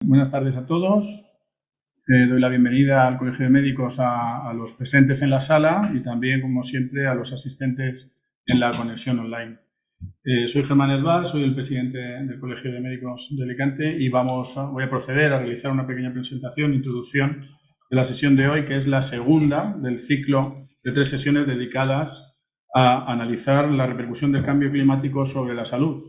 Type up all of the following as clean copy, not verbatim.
buenas tardes a todos. Doy la bienvenida al Colegio de Médicos a los presentes en la sala y también, como siempre, a los asistentes en la conexión online. Soy Germán Esbal, soy el presidente del Colegio de Médicos de Alicante y voy a proceder a realizar una pequeña presentación, introducción de la sesión de hoy, que es la segunda del ciclo de 3 sesiones dedicadas a analizar la repercusión del cambio climático sobre la salud.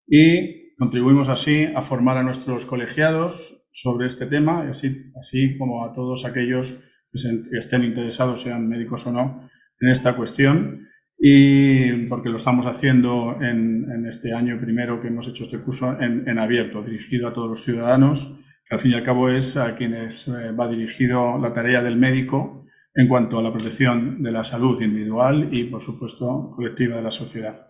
Y contribuimos así a formar a nuestros colegiados sobre este tema, así como a todos aquellos que estén interesados, sean médicos o no, en esta cuestión. Y porque lo estamos haciendo en este año primero que hemos hecho este curso en abierto, dirigido a todos los ciudadanos, que al fin y al cabo es a quienes va dirigido la tarea del médico en cuanto a la protección de la salud individual y, por supuesto, colectiva de la sociedad.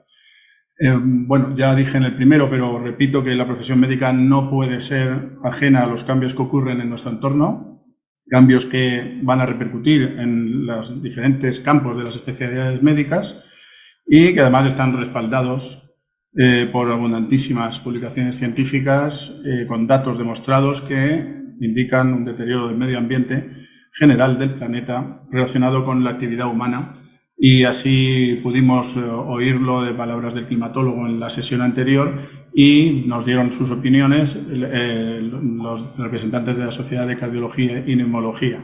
Bueno, ya dije en el primero, pero repito que la profesión médica no puede ser ajena a los cambios que ocurren en nuestro entorno, cambios que van a repercutir en los diferentes campos de las especialidades médicas y que además están respaldados por abundantísimas publicaciones científicas con datos demostrados que indican un deterioro del medio ambiente general del planeta relacionado con la actividad humana. Y así pudimos oírlo de palabras del climatólogo en la sesión anterior y nos dieron sus opiniones los representantes de la Sociedad de Cardiología y Neumología.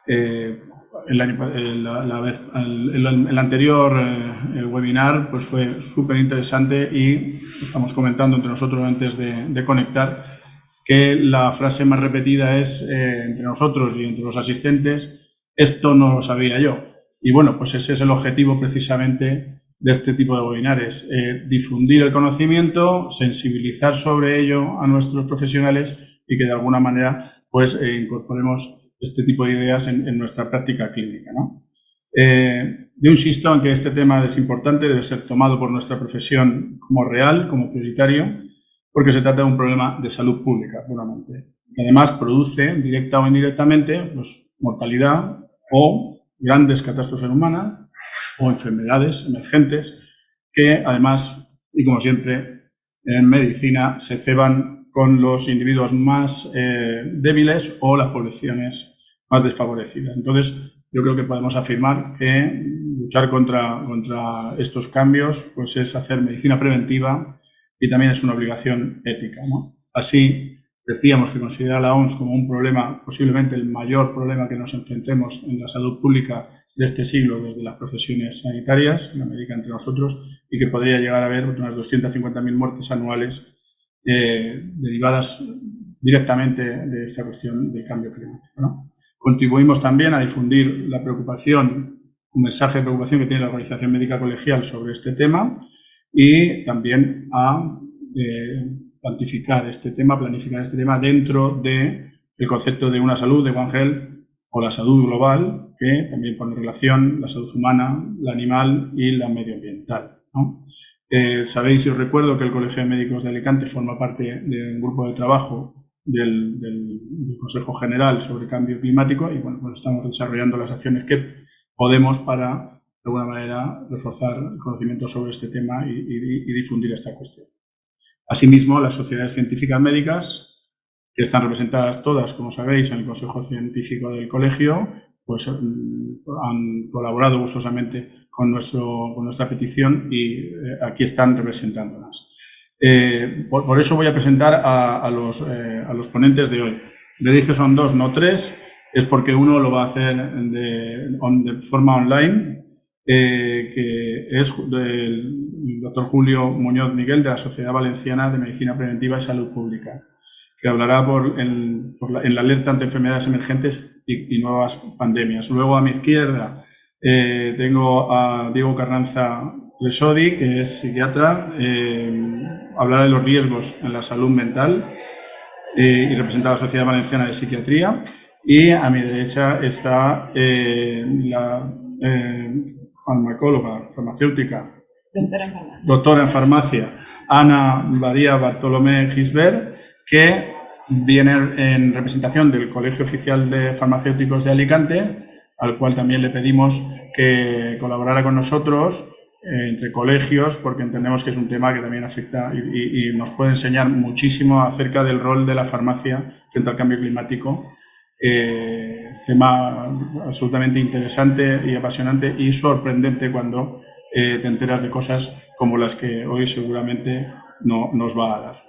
El anterior webinar pues fue súper interesante y estamos comentando entre nosotros antes de conectar que la frase más repetida es entre nosotros y entre los asistentes: esto no lo sabía yo. Y bueno, pues ese es el objetivo precisamente de este tipo de webinares, difundir el conocimiento, sensibilizar sobre ello a nuestros profesionales y que de alguna manera pues incorporemos este tipo de ideas en nuestra práctica clínica, ¿no? Yo insisto en que este tema es importante, debe ser tomado por nuestra profesión como real, como prioritario, porque se trata de un problema de salud pública, puramente. Que además produce, directa o indirectamente, pues, mortalidad o grandes catástrofes humanas o enfermedades emergentes que además, y como siempre en medicina, se ceban con los individuos más débiles o las poblaciones más desfavorecidas. Entonces, yo creo que podemos afirmar que luchar contra estos cambios pues es hacer medicina preventiva y también es una obligación ética, ¿no? Así, decíamos que considera la OMS como un problema, posiblemente el mayor problema que nos enfrentemos en la salud pública de este siglo desde las profesiones sanitarias, en América entre nosotros, y que podría llegar a haber unas 250.000 muertes anuales derivadas directamente de esta cuestión del cambio climático, ¿no? Contribuimos también a difundir la preocupación, un mensaje de preocupación que tiene la Organización Médica Colegial sobre este tema y también a planificar este tema dentro del concepto de una salud, de One Health, o la salud global, que también pone en relación la salud humana, la animal y la medioambiental, ¿no? Sabéis y os recuerdo que el Colegio de Médicos de Alicante forma parte de un grupo de trabajo del Consejo General sobre Cambio Climático y bueno, pues estamos desarrollando las acciones que podemos para, de alguna manera, reforzar el conocimiento sobre este tema y difundir esta cuestión. Asimismo, las sociedades científicas médicas, que están representadas todas, como sabéis, en el Consejo Científico del Colegio, pues han colaborado gustosamente con nuestra petición y aquí están representándolas. Por eso voy a presentar a los ponentes de hoy. Le dije son 2, no 3, es porque uno lo va a hacer de forma online, que es el doctor Julio Muñoz Miguel, de la Sociedad Valenciana de Medicina Preventiva y Salud Pública, que hablará en la alerta ante enfermedades emergentes y nuevas pandemias. Luego, a mi izquierda, tengo a Diego Carranza Resodi, que es psiquiatra, hablará de los riesgos en la salud mental y representa a la Sociedad Valenciana de Psiquiatría. Y a mi derecha está la farmacéutica, doctora en farmacia, Ana María Bartolomé Gisbert, que viene en representación del Colegio Oficial de Farmacéuticos de Alicante, al cual también le pedimos que colaborara con nosotros entre colegios, porque entendemos que es un tema que también afecta y nos puede enseñar muchísimo acerca del rol de la farmacia frente al cambio climático. Tema absolutamente interesante y apasionante y sorprendente cuando te enteras de cosas como las que hoy seguramente no nos va a dar.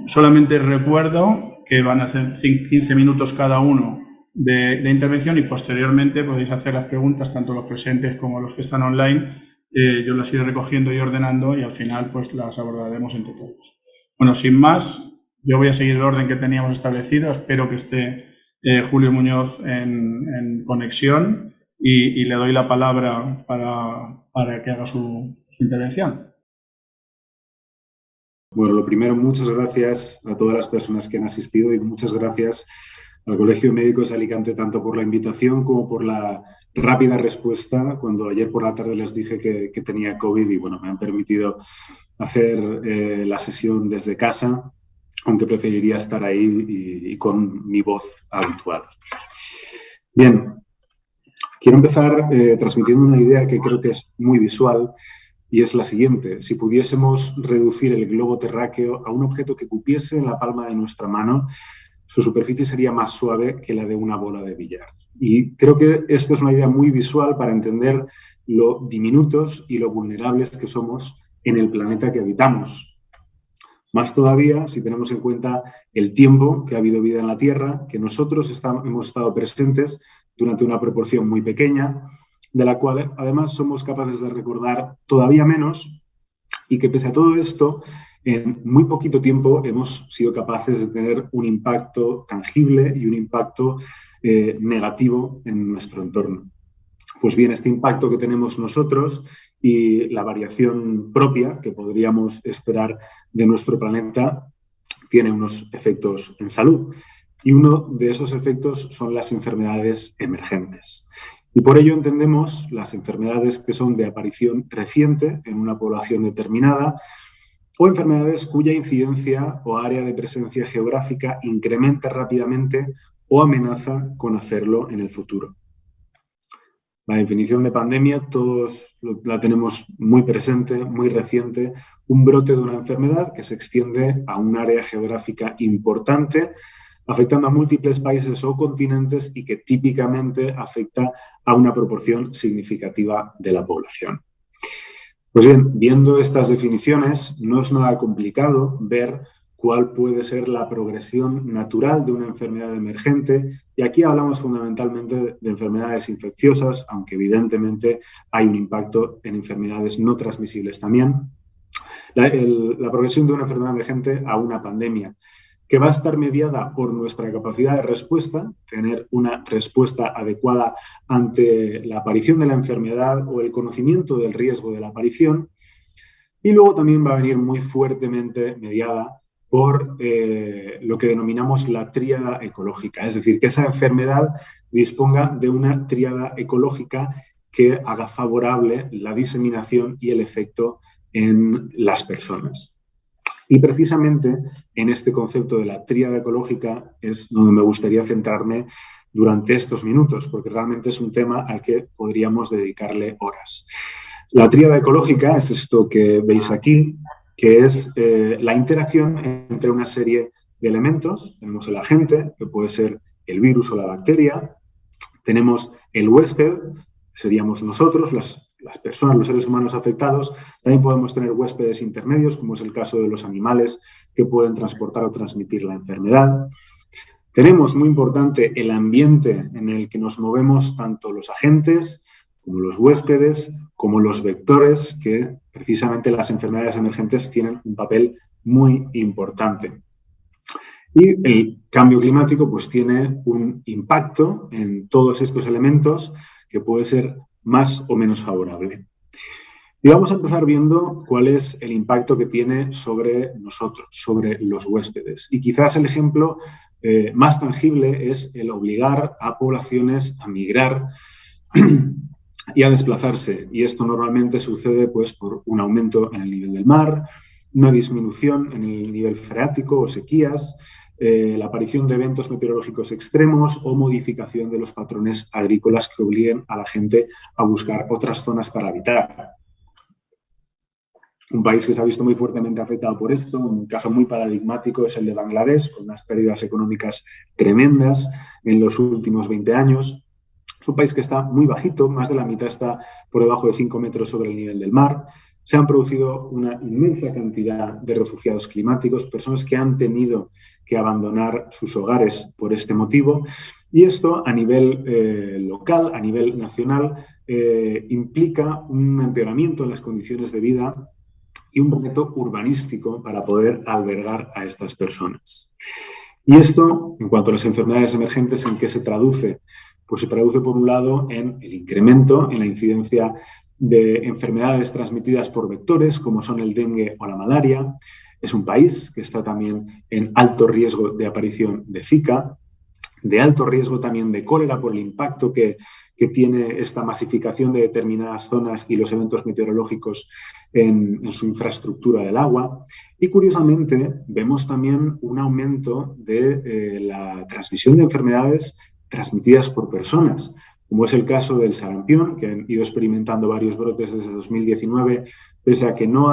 Solamente recuerdo que van a hacer 15 minutos cada uno de intervención y posteriormente podéis hacer las preguntas, tanto los presentes como los que están online. Yo las iré recogiendo y ordenando y al final pues las abordaremos entre todos. Bueno, sin más, yo voy a seguir el orden que teníamos establecido. Espero que esté Julio Muñoz en conexión y le doy la palabra para que haga su intervención. Bueno, lo primero, muchas gracias a todas las personas que han asistido y muchas gracias al Colegio de Médicos de Alicante tanto por la invitación como por la rápida respuesta cuando ayer por la tarde les dije que tenía COVID y bueno, me han permitido hacer la sesión desde casa, aunque preferiría estar ahí y con mi voz habitual. Bien, quiero empezar transmitiendo una idea que creo que es muy visual y es la siguiente. Si pudiésemos reducir el globo terráqueo a un objeto que cupiese en la palma de nuestra mano, su superficie sería más suave que la de una bola de billar. Y creo que esta es una idea muy visual para entender lo diminutos y lo vulnerables que somos en el planeta que habitamos. Más todavía si tenemos en cuenta el tiempo que ha habido vida en la Tierra, que nosotros hemos estado presentes durante una proporción muy pequeña, de la cual además somos capaces de recordar todavía menos y que pese a todo esto, en muy poquito tiempo hemos sido capaces de tener un impacto tangible y un impacto negativo en nuestro entorno. Pues bien, este impacto que tenemos nosotros y la variación propia que podríamos esperar de nuestro planeta tiene unos efectos en salud. Y uno de esos efectos son las enfermedades emergentes. Y por ello entendemos las enfermedades que son de aparición reciente en una población determinada o enfermedades cuya incidencia o área de presencia geográfica incrementa rápidamente o amenaza con hacerlo en el futuro. La definición de pandemia todos la tenemos muy presente, muy reciente, un brote de una enfermedad que se extiende a un área geográfica importante, afectando a múltiples países o continentes y que típicamente afecta a una proporción significativa de la población. Pues bien, viendo estas definiciones, no es nada complicado ver cuál puede ser la progresión natural de una enfermedad emergente. Y aquí hablamos fundamentalmente de enfermedades infecciosas, aunque evidentemente hay un impacto en enfermedades no transmisibles también. La progresión de una enfermedad emergente a una pandemia, que va a estar mediada por nuestra capacidad de respuesta, tener una respuesta adecuada ante la aparición de la enfermedad o el conocimiento del riesgo de la aparición. Y luego también va a venir muy fuertemente mediada por lo que denominamos la tríada ecológica, es decir, que esa enfermedad disponga de una tríada ecológica que haga favorable la diseminación y el efecto en las personas. Y precisamente en este concepto de la tríada ecológica es donde me gustaría centrarme durante estos minutos, porque realmente es un tema al que podríamos dedicarle horas. La tríada ecológica es esto que veis aquí, que es la interacción entre una serie de elementos. Tenemos el agente, que puede ser el virus o la bacteria. Tenemos el huésped, seríamos nosotros, las personas, los seres humanos afectados. También podemos tener huéspedes intermedios, como es el caso de los animales que pueden transportar o transmitir la enfermedad. Tenemos, muy importante, el ambiente en el que nos movemos, tanto los agentes como los huéspedes, como los vectores, que precisamente las enfermedades emergentes tienen un papel muy importante. Y el cambio climático pues tiene un impacto en todos estos elementos que puede ser más o menos favorable. Y vamos a empezar viendo cuál es el impacto que tiene sobre nosotros, sobre los huéspedes. Y quizás el ejemplo más tangible es el obligar a poblaciones a migrar y a desplazarse. Y esto normalmente sucede pues, por un aumento en el nivel del mar, una disminución en el nivel freático o sequías, la aparición de eventos meteorológicos extremos o modificación de los patrones agrícolas que obliguen a la gente a buscar otras zonas para habitar. Un país que se ha visto muy fuertemente afectado por esto, un caso muy paradigmático es el de Bangladesh, con unas pérdidas económicas tremendas en los últimos 20 años. Es un país que está muy bajito, más de la mitad está por debajo de 5 metros sobre el nivel del mar. Se han producido una inmensa cantidad de refugiados climáticos, personas que han tenido que abandonar sus hogares por este motivo. Y esto a nivel local, a nivel nacional, implica un empeoramiento en las condiciones de vida y un reto urbanístico para poder albergar a estas personas. Y esto, en cuanto a las enfermedades emergentes, ¿en qué se traduce? Pues se traduce, por un lado, en el incremento en la incidencia de enfermedades transmitidas por vectores, como son el dengue o la malaria. Es un país que está también en alto riesgo de aparición de Zika, de alto riesgo también de cólera por el impacto que tiene esta masificación de determinadas zonas y los eventos meteorológicos en su infraestructura del agua. Y curiosamente vemos también un aumento de la transmisión de enfermedades transmitidas por personas, como es el caso del sarampión, que han ido experimentando varios brotes desde 2019, pese a que no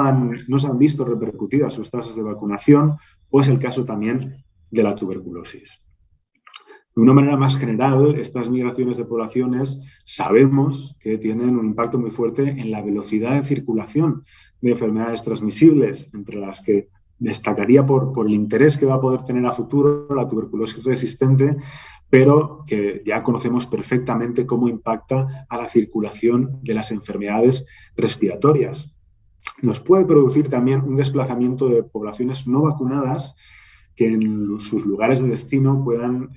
se han visto repercutidas sus tasas de vacunación, o es el caso también de la tuberculosis. De una manera más general, estas migraciones de poblaciones sabemos que tienen un impacto muy fuerte en la velocidad de circulación de enfermedades transmisibles, entre las que destacaría por el interés que va a poder tener a futuro la tuberculosis resistente, pero que ya conocemos perfectamente cómo impacta a la circulación de las enfermedades respiratorias. Nos puede producir también un desplazamiento de poblaciones no vacunadas que en sus lugares de destino puedan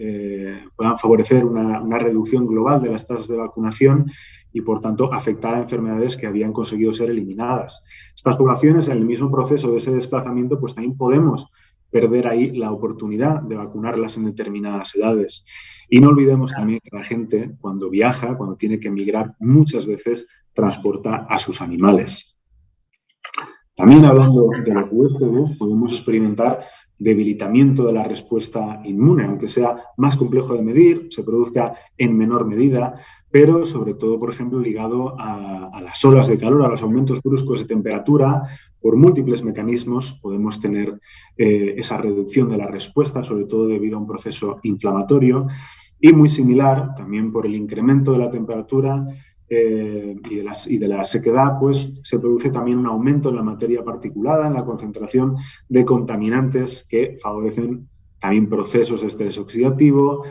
favorecer una reducción global de las tasas de vacunación y, por tanto, afectar a enfermedades que habían conseguido ser eliminadas. Estas poblaciones, en el mismo proceso de ese desplazamiento, pues también podemos perder ahí la oportunidad de vacunarlas en determinadas edades. Y no olvidemos también que la gente, cuando viaja, cuando tiene que emigrar, muchas veces transporta a sus animales. También hablando de los huéspedes, podemos experimentar debilitamiento de la respuesta inmune, aunque sea más complejo de medir, se produzca en menor medida, pero sobre todo, por ejemplo, ligado a las olas de calor, a los aumentos bruscos de temperatura. Por múltiples mecanismos podemos tener esa reducción de la respuesta, sobre todo debido a un proceso inflamatorio, y muy similar, también por el incremento de la temperatura y de la sequedad, pues se produce también un aumento en la materia particulada, en la concentración de contaminantes que favorecen también procesos de estrés oxidativo,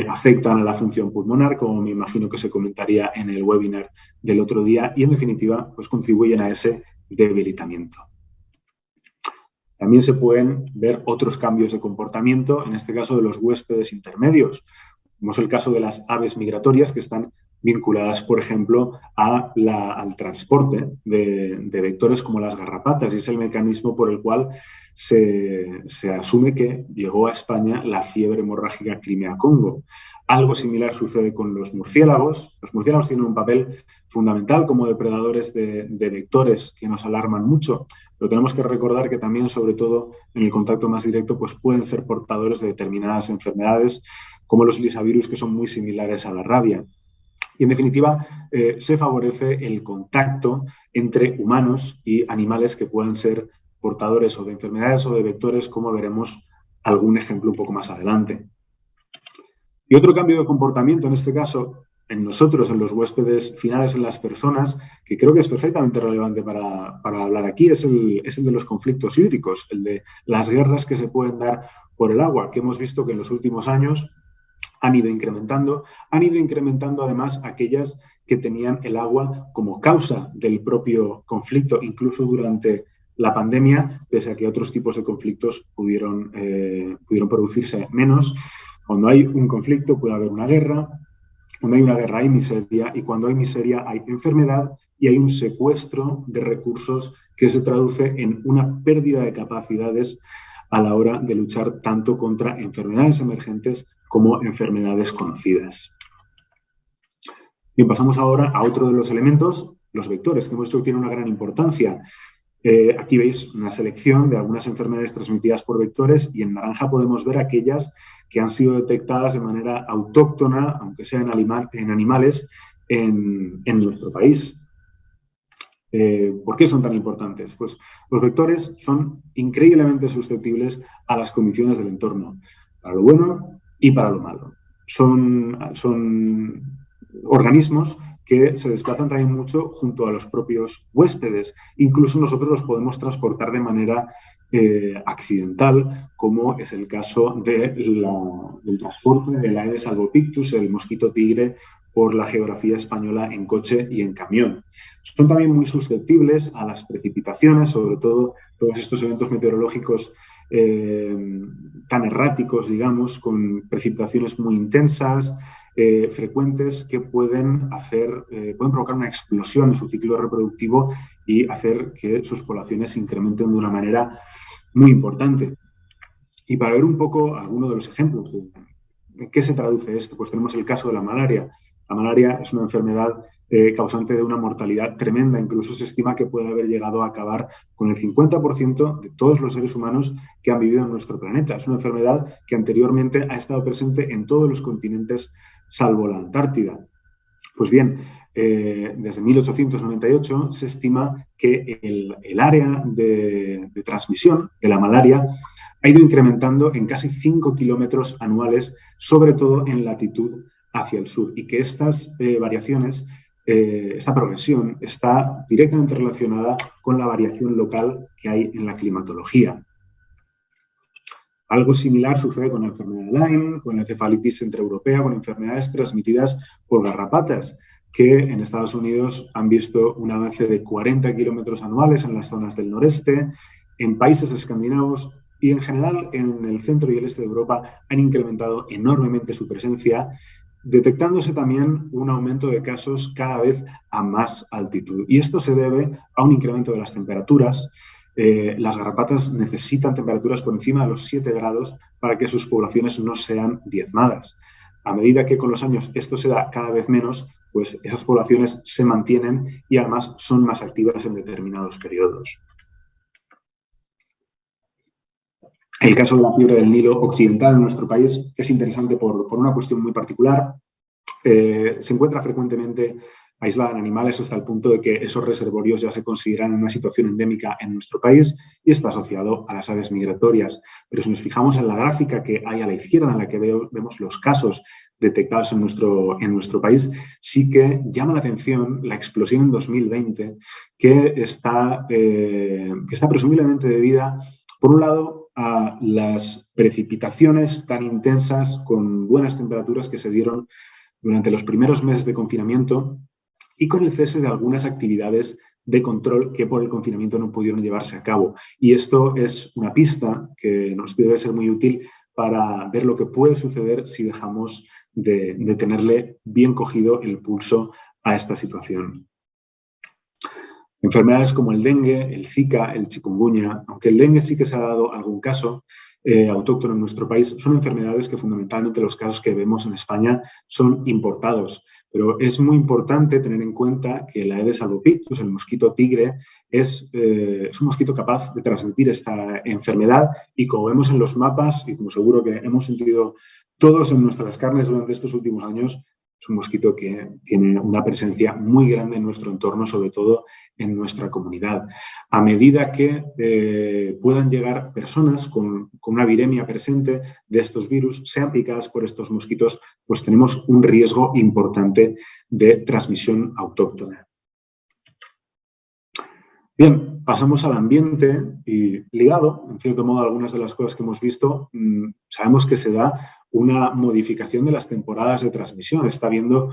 afectan a la función pulmonar, como me imagino que se comentaría en el webinar del otro día, y en definitiva, pues contribuyen a ese debilitamiento. También se pueden ver otros cambios de comportamiento, en este caso de los huéspedes intermedios, como es el caso de las aves migratorias que están vinculadas, por ejemplo, al transporte de vectores como las garrapatas, y es el mecanismo por el cual se asume que llegó a España la fiebre hemorrágica Crimea-Congo. Algo similar sucede con los murciélagos. Los murciélagos tienen un papel fundamental como depredadores de vectores que nos alarman mucho, pero tenemos que recordar que también, sobre todo en el contacto más directo, pues pueden ser portadores de determinadas enfermedades, como los lisavirus, que son muy similares a la rabia. Y, en definitiva, se favorece el contacto entre humanos y animales que puedan ser portadores o de enfermedades o de vectores, como veremos algún ejemplo un poco más adelante. Y otro cambio de comportamiento, en este caso, en nosotros, en los huéspedes finales, en las personas, que creo que es perfectamente relevante para hablar aquí, es el de los conflictos hídricos, el de las guerras que se pueden dar por el agua, que hemos visto que en los últimos años han ido incrementando además aquellas que tenían el agua como causa del propio conflicto, incluso durante la pandemia, pese a que otros tipos de conflictos pudieron producirse menos. Cuando hay un conflicto puede haber una guerra, cuando hay una guerra hay miseria, y cuando hay miseria hay enfermedad y hay un secuestro de recursos que se traduce en una pérdida de capacidades a la hora de luchar tanto contra enfermedades emergentes como enfermedades conocidas. Bien, pasamos ahora a otro de los elementos, los vectores, que hemos visto que tienen una gran importancia. Aquí veis una selección de algunas enfermedades transmitidas por vectores, y en naranja podemos ver aquellas que han sido detectadas de manera autóctona, aunque sea en animales, en nuestro país. ¿Por qué son tan importantes? Pues los vectores son increíblemente susceptibles a las condiciones del entorno, para lo bueno y para lo malo. Son organismos que se desplazan también mucho junto a los propios huéspedes. Incluso nosotros los podemos transportar de manera accidental, como es el caso del transporte del Aedes albopictus, el mosquito tigre, por la geografía española en coche y en camión. Son también muy susceptibles a las precipitaciones, sobre todo todos estos eventos meteorológicos tan erráticos, digamos, con precipitaciones muy intensas, frecuentes, que pueden provocar una explosión en su ciclo reproductivo y hacer que sus poblaciones se incrementen de una manera muy importante. Y para ver un poco algunos de los ejemplos ¿en qué se traduce esto? Pues tenemos el caso de la malaria. La malaria es una enfermedad causante de una mortalidad tremenda. Incluso se estima que puede haber llegado a acabar con el 50% de todos los seres humanos que han vivido en nuestro planeta. Es una enfermedad que anteriormente ha estado presente en todos los continentes, salvo la Antártida. Pues bien, desde 1898 se estima que el área de transmisión de la malaria ha ido incrementando en casi 5 kilómetros anuales, sobre todo en latitud hacia el sur, y que estas variaciones, esta progresión, está directamente relacionada con la variación local que hay en la climatología. Algo similar sucede con la enfermedad de Lyme, con la encefalitis centroeuropea, con enfermedades transmitidas por garrapatas, que en Estados Unidos han visto un avance de 40 kilómetros anuales en las zonas del noreste. En países escandinavos y en general en el centro y el este de Europa han incrementado enormemente su presencia, detectándose también un aumento de casos cada vez a más altitud. Y esto se debe a un incremento de las temperaturas. Las garrapatas necesitan temperaturas por encima de los 7 grados para que sus poblaciones no sean diezmadas. A medida que con los años esto se da cada vez menos, pues esas poblaciones se mantienen y además son más activas en determinados periodos. El caso de la fiebre del Nilo occidental en nuestro país es interesante por una cuestión muy particular. Se encuentra frecuentemente aislada en animales hasta el punto de que esos reservorios ya se consideran una situación endémica en nuestro país y está asociado a las aves migratorias. Pero si nos fijamos en la gráfica que hay a la izquierda, en la que vemos los casos detectados en nuestro país, sí que llama la atención la explosión en 2020 que está presumiblemente debida, por un lado, a las precipitaciones tan intensas con buenas temperaturas que se dieron durante los primeros meses de confinamiento y con el cese de algunas actividades de control que por el confinamiento no pudieron llevarse a cabo. Y esto es una pista que nos debe ser muy útil para ver lo que puede suceder si dejamos de tenerle bien cogido el pulso a esta situación. Enfermedades como el dengue, el Zika, el chikungunya, aunque el dengue sí que se ha dado algún caso autóctono en nuestro país, son enfermedades que fundamentalmente los casos que vemos en España son importados. Pero es muy importante tener en cuenta que el Aedes albopictus, el mosquito tigre, es un mosquito capaz de transmitir esta enfermedad y, como vemos en los mapas y como seguro que hemos sentido todos en nuestras carnes durante estos últimos años, es un mosquito que tiene una presencia muy grande en nuestro entorno, sobre todo en nuestra comunidad. A medida que puedan llegar personas con una viremia presente de estos virus, sean picadas por estos mosquitos, pues tenemos un riesgo importante de transmisión autóctona. Bien, pasamos al ambiente y ligado, en cierto modo, a algunas de las cosas que hemos visto, sabemos que se da una modificación de las temporadas de transmisión. Está habiendo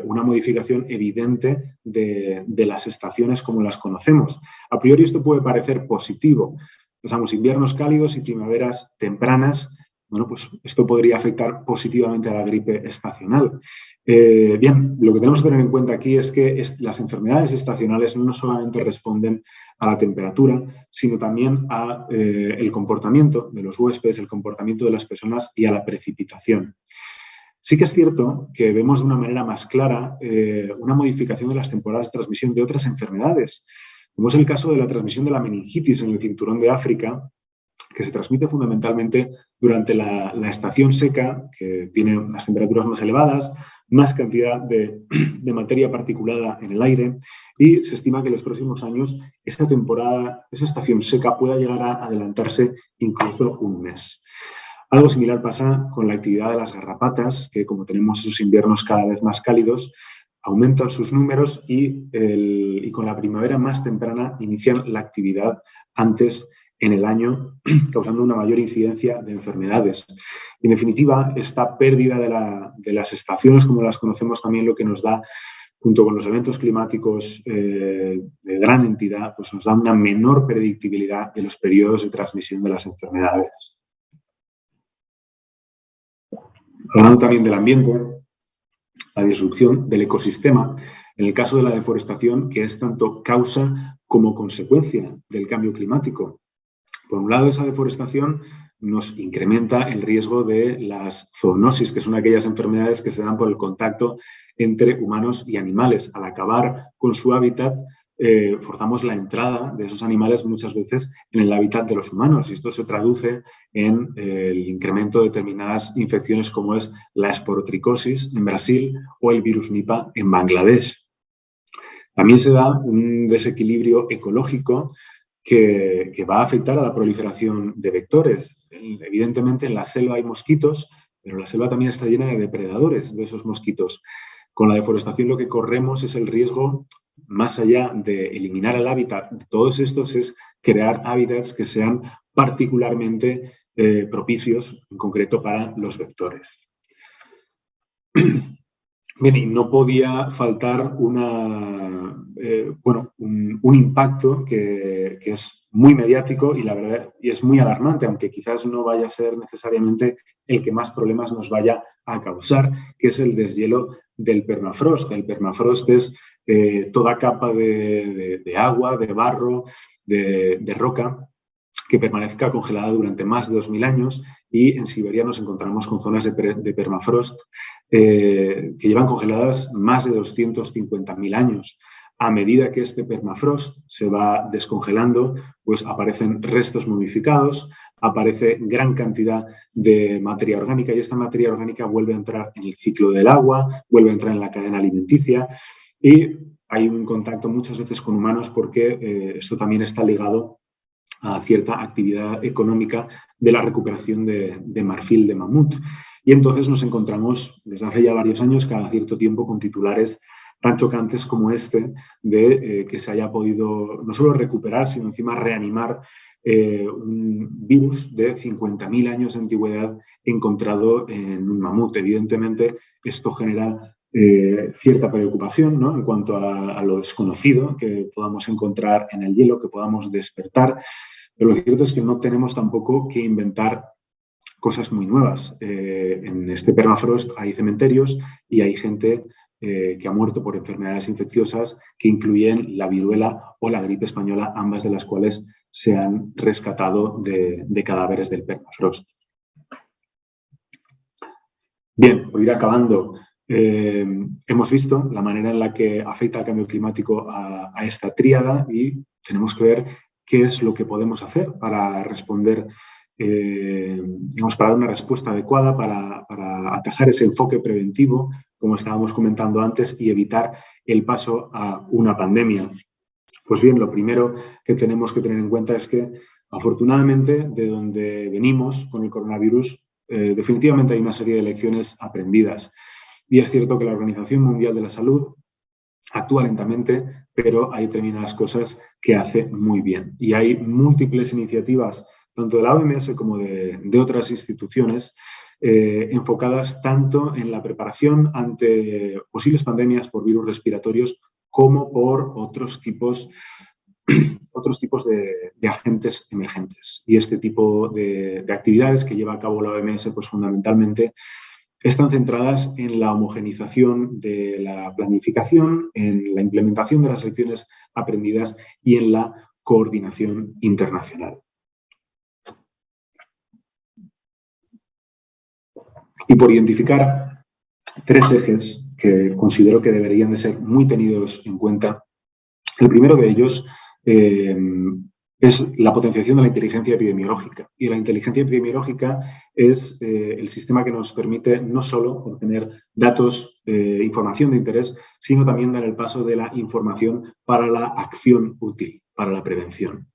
una modificación evidente de las estaciones como las conocemos. A priori esto puede parecer positivo. Pasamos inviernos cálidos y primaveras tempranas. Bueno, pues esto podría afectar positivamente a la gripe estacional. Bien, lo que tenemos que tener en cuenta aquí es que las enfermedades estacionales no solamente responden a la temperatura, sino también a el comportamiento de los huéspedes, el comportamiento de las personas y a la precipitación. Sí que es cierto que vemos de una manera más clara una modificación de las temporadas de transmisión de otras enfermedades, como es el caso de la transmisión de la meningitis en el cinturón de África, que se transmite fundamentalmente durante la estación seca, que tiene unas temperaturas más elevadas, más cantidad de materia particulada en el aire y se estima que en los próximos años esa temporada, esa estación seca pueda llegar a adelantarse incluso un mes. Algo similar pasa con la actividad de las garrapatas, que como tenemos esos inviernos cada vez más cálidos, aumentan sus números y con la primavera más temprana inician la actividad antes en el año, causando una mayor incidencia de enfermedades. En definitiva, esta pérdida de las estaciones, como las conocemos, también lo que nos da, junto con los eventos climáticos de gran entidad, pues nos da una menor predictibilidad de los periodos de transmisión de las enfermedades. Hablando también del ambiente, la disrupción del ecosistema, en el caso de la deforestación, que es tanto causa como consecuencia del cambio climático. Por un lado, esa deforestación nos incrementa el riesgo de las zoonosis, que son aquellas enfermedades que se dan por el contacto entre humanos y animales. Al acabar con su hábitat, forzamos la entrada de esos animales muchas veces en el hábitat de los humanos y esto se traduce en el incremento de determinadas infecciones como es la esporotricosis en Brasil o el virus Nipah en Bangladesh. También se da un desequilibrio ecológico que va a afectar a la proliferación de vectores. Evidentemente en la selva hay mosquitos, pero la selva también está llena de depredadores de esos mosquitos. Con la deforestación lo que corremos es el riesgo, más allá de eliminar el hábitat de todos estos, es crear hábitats que sean particularmente propicios, en concreto para los vectores. Bien, y no podía faltar un impacto que es muy mediático y la verdad y es muy alarmante, aunque quizás no vaya a ser necesariamente el que más problemas nos vaya a causar, que es el deshielo del permafrost. El permafrost es toda capa de agua, de barro, de roca, que permanezca congelada durante más de 2000 años y en Siberia nos encontramos con zonas de permafrost que llevan congeladas más de 250.000 años. A medida que este permafrost se va descongelando, pues aparecen restos momificados, aparece gran cantidad de materia orgánica y esta materia orgánica vuelve a entrar en el ciclo del agua, vuelve a entrar en la cadena alimenticia y hay un contacto muchas veces con humanos porque esto también está ligado a cierta actividad económica de la recuperación de marfil de mamut. Y entonces nos encontramos desde hace ya varios años, cada cierto tiempo, con titulares tan chocantes como este de que se haya podido no solo recuperar, sino encima reanimar un virus de 50.000 años de antigüedad encontrado en un mamut. Evidentemente, esto genera cierta preocupación, ¿no?, en cuanto a lo desconocido que podamos encontrar en el hielo, que podamos despertar, pero lo cierto es que no tenemos tampoco que inventar cosas muy nuevas. En este permafrost hay cementerios y hay gente que ha muerto por enfermedades infecciosas que incluyen la viruela o la gripe española, ambas de las cuales se han rescatado de cadáveres del permafrost. Bien, por ir acabando, hemos visto la manera en la que afecta el cambio climático a esta tríada y tenemos que ver qué es lo que podemos hacer para responder, para dar una respuesta adecuada, para atajar ese enfoque preventivo, como estábamos comentando antes, y evitar el paso a una pandemia. Pues bien, lo primero que tenemos que tener en cuenta es que, afortunadamente, de donde venimos con el coronavirus, definitivamente hay una serie de lecciones aprendidas. Y es cierto que la Organización Mundial de la Salud actúa lentamente, pero hay determinadas cosas que hace muy bien. Y hay múltiples iniciativas, tanto de la OMS como de otras instituciones, enfocadas tanto en la preparación ante posibles pandemias por virus respiratorios como por otros tipos de agentes emergentes. Y este tipo de actividades que lleva a cabo la OMS, pues fundamentalmente están centradas en la homogenización de la planificación, en la implementación de las lecciones aprendidas y en la coordinación internacional. Y por identificar 3 ejes que considero que deberían de ser muy tenidos en cuenta. El primero de ellos es la potenciación de la inteligencia epidemiológica. Y la inteligencia epidemiológica es el sistema que nos permite no solo obtener datos, información de interés, sino también dar el paso de la información para la acción útil, para la prevención.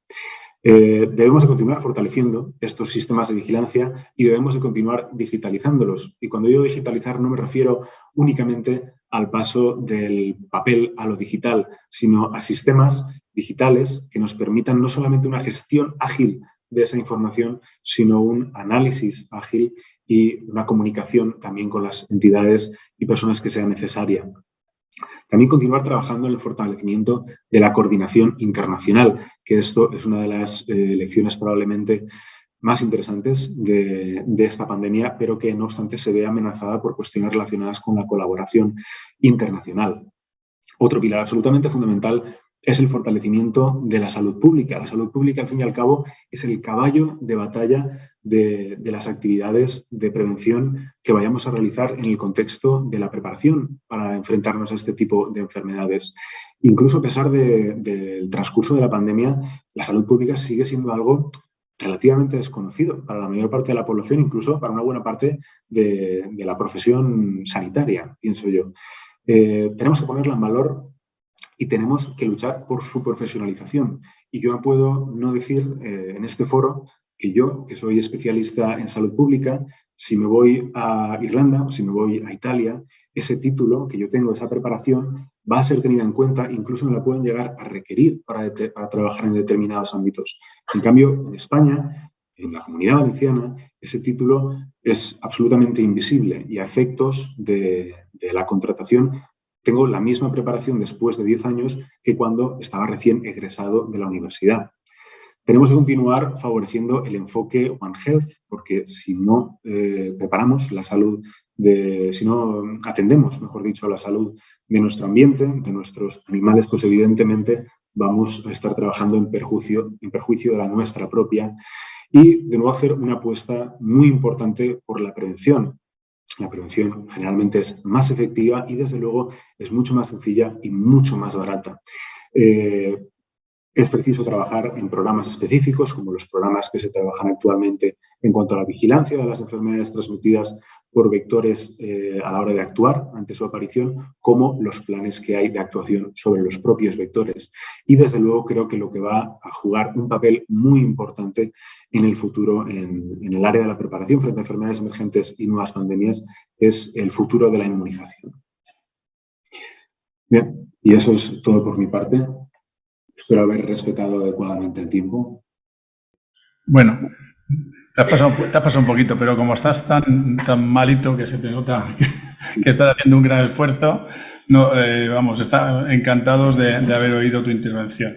Debemos de continuar fortaleciendo estos sistemas de vigilancia y debemos de continuar digitalizándolos. Y cuando digo digitalizar no me refiero únicamente al paso del papel a lo digital, sino a sistemas digitales que nos permitan no solamente una gestión ágil de esa información, sino un análisis ágil y una comunicación también con las entidades y personas que sea necesaria. También continuar trabajando en el fortalecimiento de la coordinación internacional, que esto es una de las lecciones probablemente más interesantes de esta pandemia, pero que no obstante se ve amenazada por cuestiones relacionadas con la colaboración internacional. Otro pilar absolutamente fundamental es el fortalecimiento de la salud pública. La salud pública, al fin y al cabo, es el caballo de batalla de las actividades de prevención que vayamos a realizar en el contexto de la preparación para enfrentarnos a este tipo de enfermedades. Incluso a pesar del transcurso de la pandemia, la salud pública sigue siendo algo relativamente desconocido para la mayor parte de la población, incluso para una buena parte de la profesión sanitaria, pienso yo. Tenemos que ponerla en valor y tenemos que luchar por su profesionalización. Y yo no puedo no decir en este foro que yo, que soy especialista en salud pública, si me voy a Irlanda o si me voy a Italia, ese título que yo tengo, esa preparación, va a ser tenida en cuenta, incluso me la pueden llegar a requerir para trabajar en determinados ámbitos. En cambio, en España, en la Comunidad Valenciana, ese título es absolutamente invisible y a efectos de la contratación tengo la misma preparación después de 10 años que cuando estaba recién egresado de la universidad. Tenemos que continuar favoreciendo el enfoque One Health, porque si no preparamos la salud, si no atendemos, mejor dicho, a la salud de nuestro ambiente, de nuestros animales, pues evidentemente vamos a estar trabajando en perjuicio de la nuestra propia y de nuevo hacer una apuesta muy importante por la prevención. La prevención generalmente es más efectiva y, desde luego, es mucho más sencilla y mucho más barata. Es preciso trabajar en programas específicos, como los programas que se trabajan actualmente en cuanto a la vigilancia de las enfermedades transmitidas por vectores a la hora de actuar ante su aparición, como los planes que hay de actuación sobre los propios vectores. Y, desde luego, creo que lo que va a jugar un papel muy importante en el futuro en el área de la preparación frente a enfermedades emergentes y nuevas pandemias es el futuro de la inmunización. Bien, y eso es todo por mi parte. Espero haber respetado adecuadamente el tiempo. Bueno, te has pasado un poquito, pero como estás tan malito que se te nota que estás haciendo un gran esfuerzo, no, encantados de haber oído tu intervención.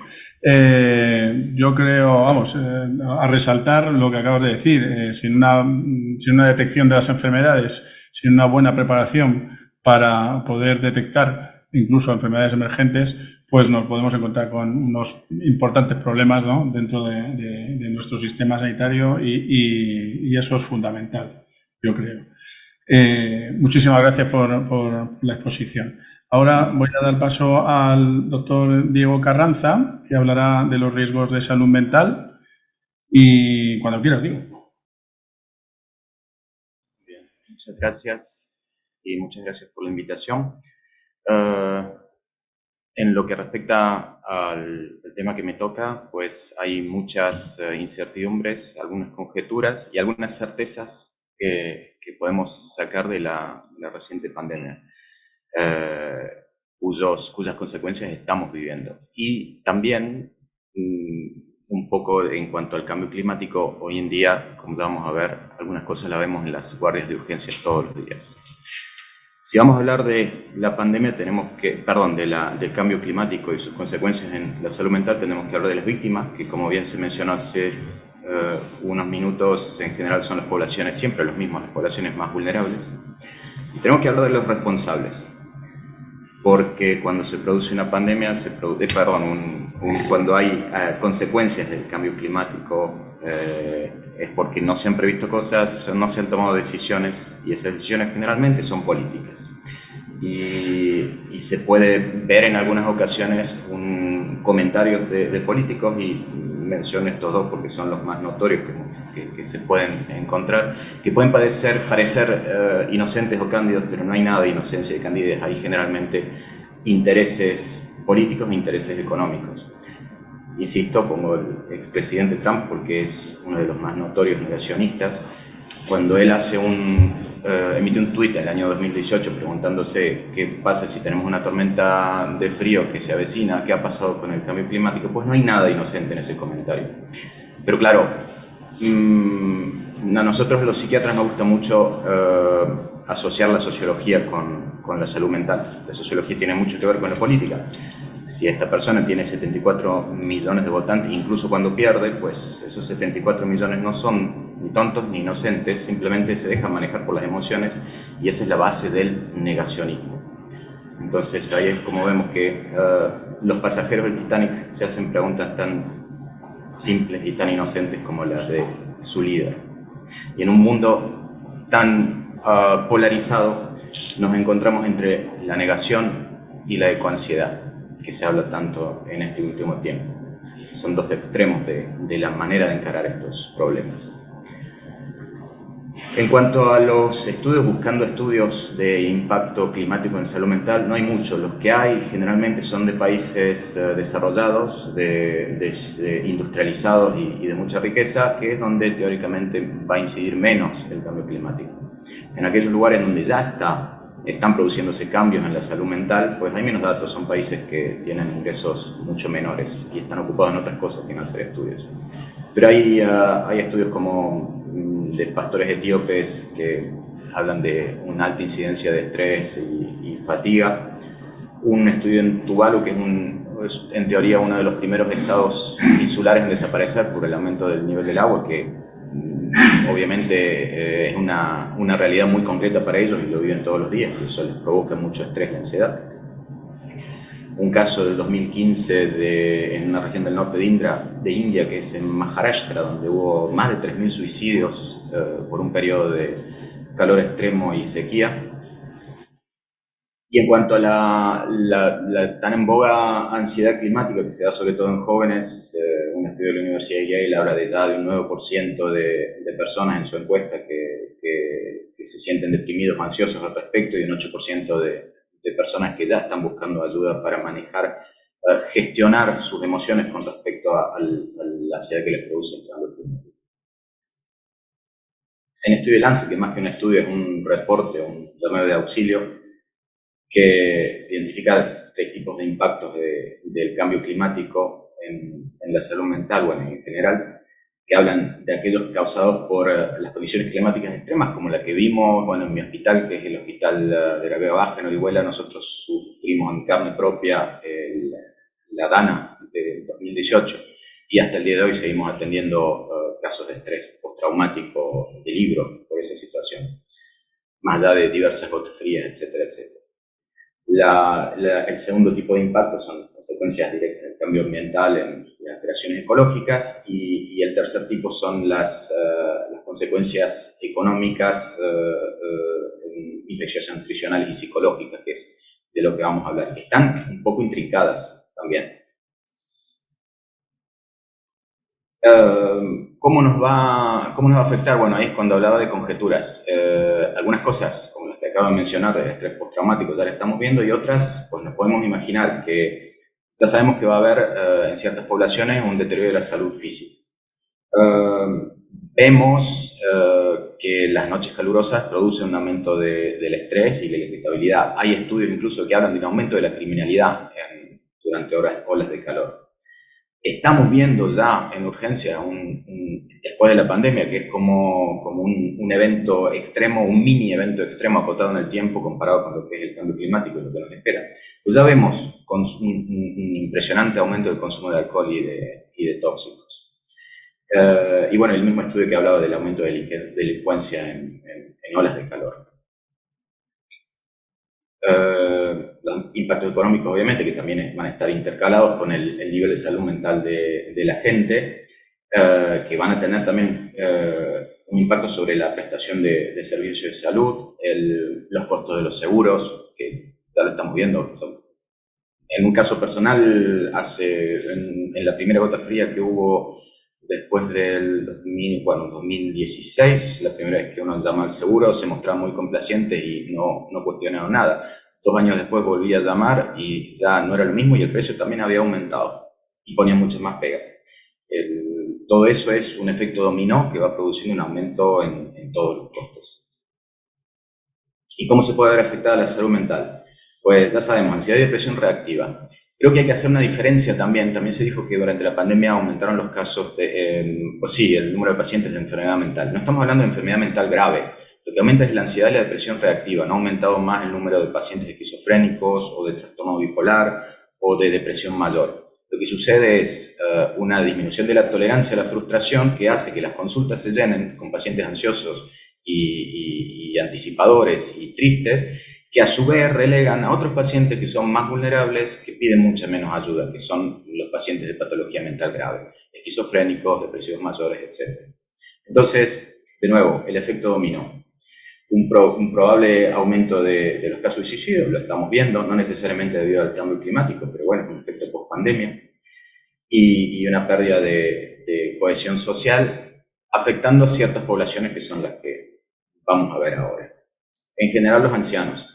Yo creo, a resaltar lo que acabas de decir, sin una detección de las enfermedades, sin una buena preparación para poder detectar incluso enfermedades emergentes, pues nos podemos encontrar con unos importantes problemas, ¿no?, dentro de nuestro sistema sanitario y eso es fundamental, yo creo. Muchísimas gracias por la exposición. Ahora voy a dar paso al doctor Diego Carranza, que hablará de los riesgos de salud mental. Y cuando quieras, Diego. Bien, muchas gracias y muchas gracias por la invitación. En lo que respecta al tema que me toca, pues hay muchas incertidombres, algunas conjeturas y algunas certezas que podemos sacar de la reciente pandemia, cuyas consecuencias estamos viviendo. Y también un poco en cuanto al cambio climático, hoy en día, como vamos a ver, algunas cosas las vemos en las guardias de urgencias todos los días. Si vamos a hablar de la pandemia, del cambio climático y sus consecuencias en la salud mental, tenemos que hablar de las víctimas, que como bien se mencionó hace unos minutos, en general son las poblaciones, siempre los mismos, las poblaciones más vulnerables. Y tenemos que hablar de los responsables, porque cuando se produce una pandemia, cuando hay consecuencias del cambio climático, es porque no se han previsto cosas, no se han tomado decisiones, y esas decisiones generalmente son políticas. Y se puede ver en algunas ocasiones comentarios de políticos, y menciono estos dos porque son los más notorios que se pueden encontrar, que pueden parecer inocentes o cándidos, pero no hay nada de inocencia y candidez, hay generalmente intereses políticos e intereses económicos. Insisto, pongo el expresidente Trump porque es uno de los más notorios negacionistas. Cuando él emite un tuit en el año 2018 preguntándose qué pasa si tenemos una tormenta de frío que se avecina, qué ha pasado con el cambio climático, pues no hay nada inocente en ese comentario. Pero claro, a nosotros los psiquiatras nos gusta mucho asociar la sociología con la salud mental. La sociología tiene mucho que ver con la política. Si esta persona tiene 74 millones de votantes, incluso cuando pierde, pues esos 74 millones no son ni tontos ni inocentes, simplemente se dejan manejar por las emociones y esa es la base del negacionismo. Entonces ahí es como vemos que los pasajeros del Titanic se hacen preguntas tan simples y tan inocentes como las de su líder. Y en un mundo tan polarizado nos encontramos entre la negación y la ecoansiedad, que se habla tanto en este último tiempo. Son dos extremos de la manera de encarar estos problemas. En cuanto a los estudios, buscando estudios de impacto climático en salud mental, no hay muchos. Los que hay generalmente son de países desarrollados, industrializados y de mucha riqueza, que es donde teóricamente va a incidir menos el cambio climático. En aquellos lugares donde ya están produciéndose cambios en la salud mental, pues hay menos datos, son países que tienen ingresos mucho menores y están ocupados en otras cosas que no hacer estudios. Pero hay estudios como de pastores etíopes que hablan de una alta incidencia de estrés y fatiga. Un estudio en Tuvalu, que es en teoría uno de los primeros estados insulares en desaparecer por el aumento del nivel del agua, que obviamente es una realidad muy concreta para ellos y lo viven todos los días, y eso les provoca mucho estrés y ansiedad. Un caso del 2015 en una región del norte de India, que es en Maharashtra, donde hubo más de 3.000 suicidios por un periodo de calor extremo y sequía. Y en cuanto a la tan en boga ansiedad climática que se da sobre todo en jóvenes, un estudio de la Universidad de Yale habla de un 9% de personas en su encuesta que se sienten deprimidos o ansiosos al respecto, y un 8% de personas que ya están buscando ayuda para manejar, gestionar sus emociones con respecto a la ansiedad que les produce el cambio climático. En el estudio Lancet, que más que un estudio es un reporte, un llamado de auxilio, que identifica 3 tipos de impactos del cambio climático en la salud mental, bueno, en general, que hablan de aquellos causados por las condiciones climáticas extremas, como la que vimos, bueno, en mi hospital, que es el hospital de la Vega Baja, en Orihuela. Nosotros sufrimos en carne propia la DANA de 2018, y hasta el día de hoy seguimos atendiendo casos de estrés postraumático de libro por esa situación, más allá de diversas gotas frías, etcétera, etcétera. El segundo tipo de impacto son consecuencias directas del cambio ambiental en las alteraciones ecológicas, y el tercer tipo son las consecuencias económicas, infecciosas, nutricionales y psicológicas, que es de lo que vamos a hablar, que están un poco intrincadas también. ¿Cómo nos va a afectar? Bueno, ahí es cuando hablaba de conjeturas. Algunas cosas, como las que acabo de mencionar, del estrés postraumático, ya las estamos viendo, y otras, pues nos podemos imaginar que ya sabemos que va a haber en ciertas poblaciones un deterioro de la salud física. Vemos que las noches calurosas producen un aumento del estrés y de la irritabilidad. Hay estudios incluso que hablan de un aumento de la criminalidad durante olas de calor. Estamos viendo ya en urgencia, después de la pandemia, que es como un evento extremo, un mini evento extremo acotado en el tiempo comparado con lo que es el cambio climático y lo que nos espera. Pues ya vemos un impresionante aumento del consumo de alcohol y de tóxicos. Y bueno, el mismo estudio que hablaba del aumento de delincuencia en olas de calor. Los impactos económicos, obviamente, que también van a estar intercalados con el nivel de salud mental de la gente, que van a tener también un impacto sobre la prestación de servicios de salud, los costos de los seguros, que ya lo estamos viendo, son En un caso personal, en la primera gota fría que hubo después del 2016, la primera vez que uno llama al seguro, se mostraba muy complaciente y no cuestionaron nada. 2 años después volví a llamar y ya no era lo mismo y el precio también había aumentado y ponía muchas más pegas. Todo eso es un efecto dominó que va produciendo un aumento en todos los costos. ¿Y cómo se puede ver afectada la salud mental? Pues ya sabemos, ansiedad y depresión reactiva. Creo que hay que hacer una diferencia también. También se dijo que durante la pandemia aumentaron los casos pues sí, el número de pacientes de enfermedad mental. No estamos hablando de enfermedad mental grave. Lo que aumenta es la ansiedad y la depresión reactiva. No ha aumentado más el número de pacientes esquizofrénicos o de trastorno bipolar o de depresión mayor. Lo que sucede es una disminución de la tolerancia a la frustración que hace que las consultas se llenen con pacientes ansiosos y anticipadores y tristes, que a su vez relegan a otros pacientes que son más vulnerables, que piden mucha menos ayuda, que son los pacientes de patología mental grave, esquizofrénicos, depresivos mayores, etc. Entonces, de nuevo, el efecto dominó. Un probable aumento de los casos de suicidio, lo estamos viendo, no necesariamente debido al cambio climático, pero bueno, un efecto post-pandemia, y una pérdida de cohesión social, afectando a ciertas poblaciones que son las que vamos a ver ahora. En general, los ancianos.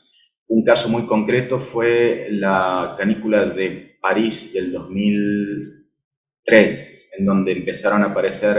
Un caso muy concreto fue la canícula de París del 2003, en donde empezaron a aparecer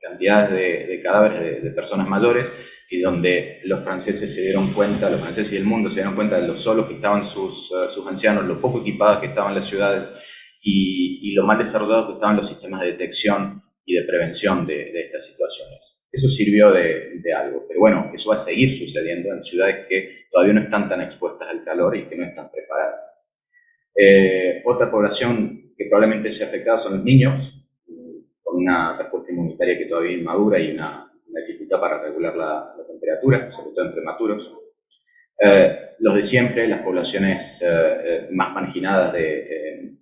cantidades de cadáveres de personas mayores y donde los franceses se dieron cuenta, los franceses y el mundo se dieron cuenta de lo solos que estaban sus ancianos, lo poco equipadas que estaban las ciudades y lo mal desarrollados que estaban los sistemas de detección y de prevención de estas situaciones. Eso sirvió de algo, pero bueno, eso va a seguir sucediendo en ciudades que todavía no están tan expuestas al calor y que no están preparadas. Otra población que probablemente sea afectada son los niños, con una respuesta inmunitaria que todavía es inmadura y una dificultad para regular la temperatura, sobre todo en prematuros. Los de siempre, las poblaciones más marginadas en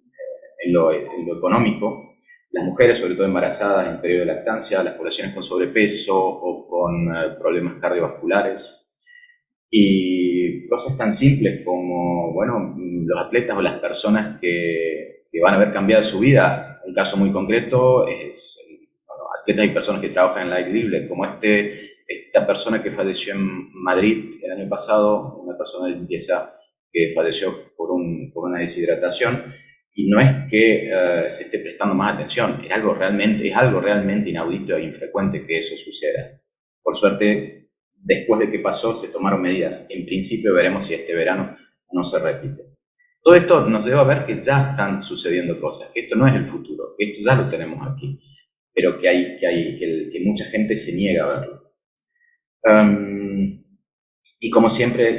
lo económico, las mujeres, sobre todo embarazadas en periodo de lactancia, las poblaciones con sobrepeso o con problemas cardiovasculares, y cosas tan simples como, bueno, los atletas o las personas que van a ver cambiada su vida. Un caso muy concreto es atletas y personas que trabajan en el aire libre, como esta persona que falleció en Madrid el año pasado, una persona de limpieza que falleció por una deshidratación. Y no es que se esté prestando más atención, es algo realmente inaudito e infrecuente que eso suceda. Por suerte, después de que pasó, se tomaron medidas. En principio veremos si este verano no se repite. Todo esto nos lleva a ver que ya están sucediendo cosas, que esto no es el futuro, que esto ya lo tenemos aquí, pero que mucha gente se niega a verlo. Y como siempre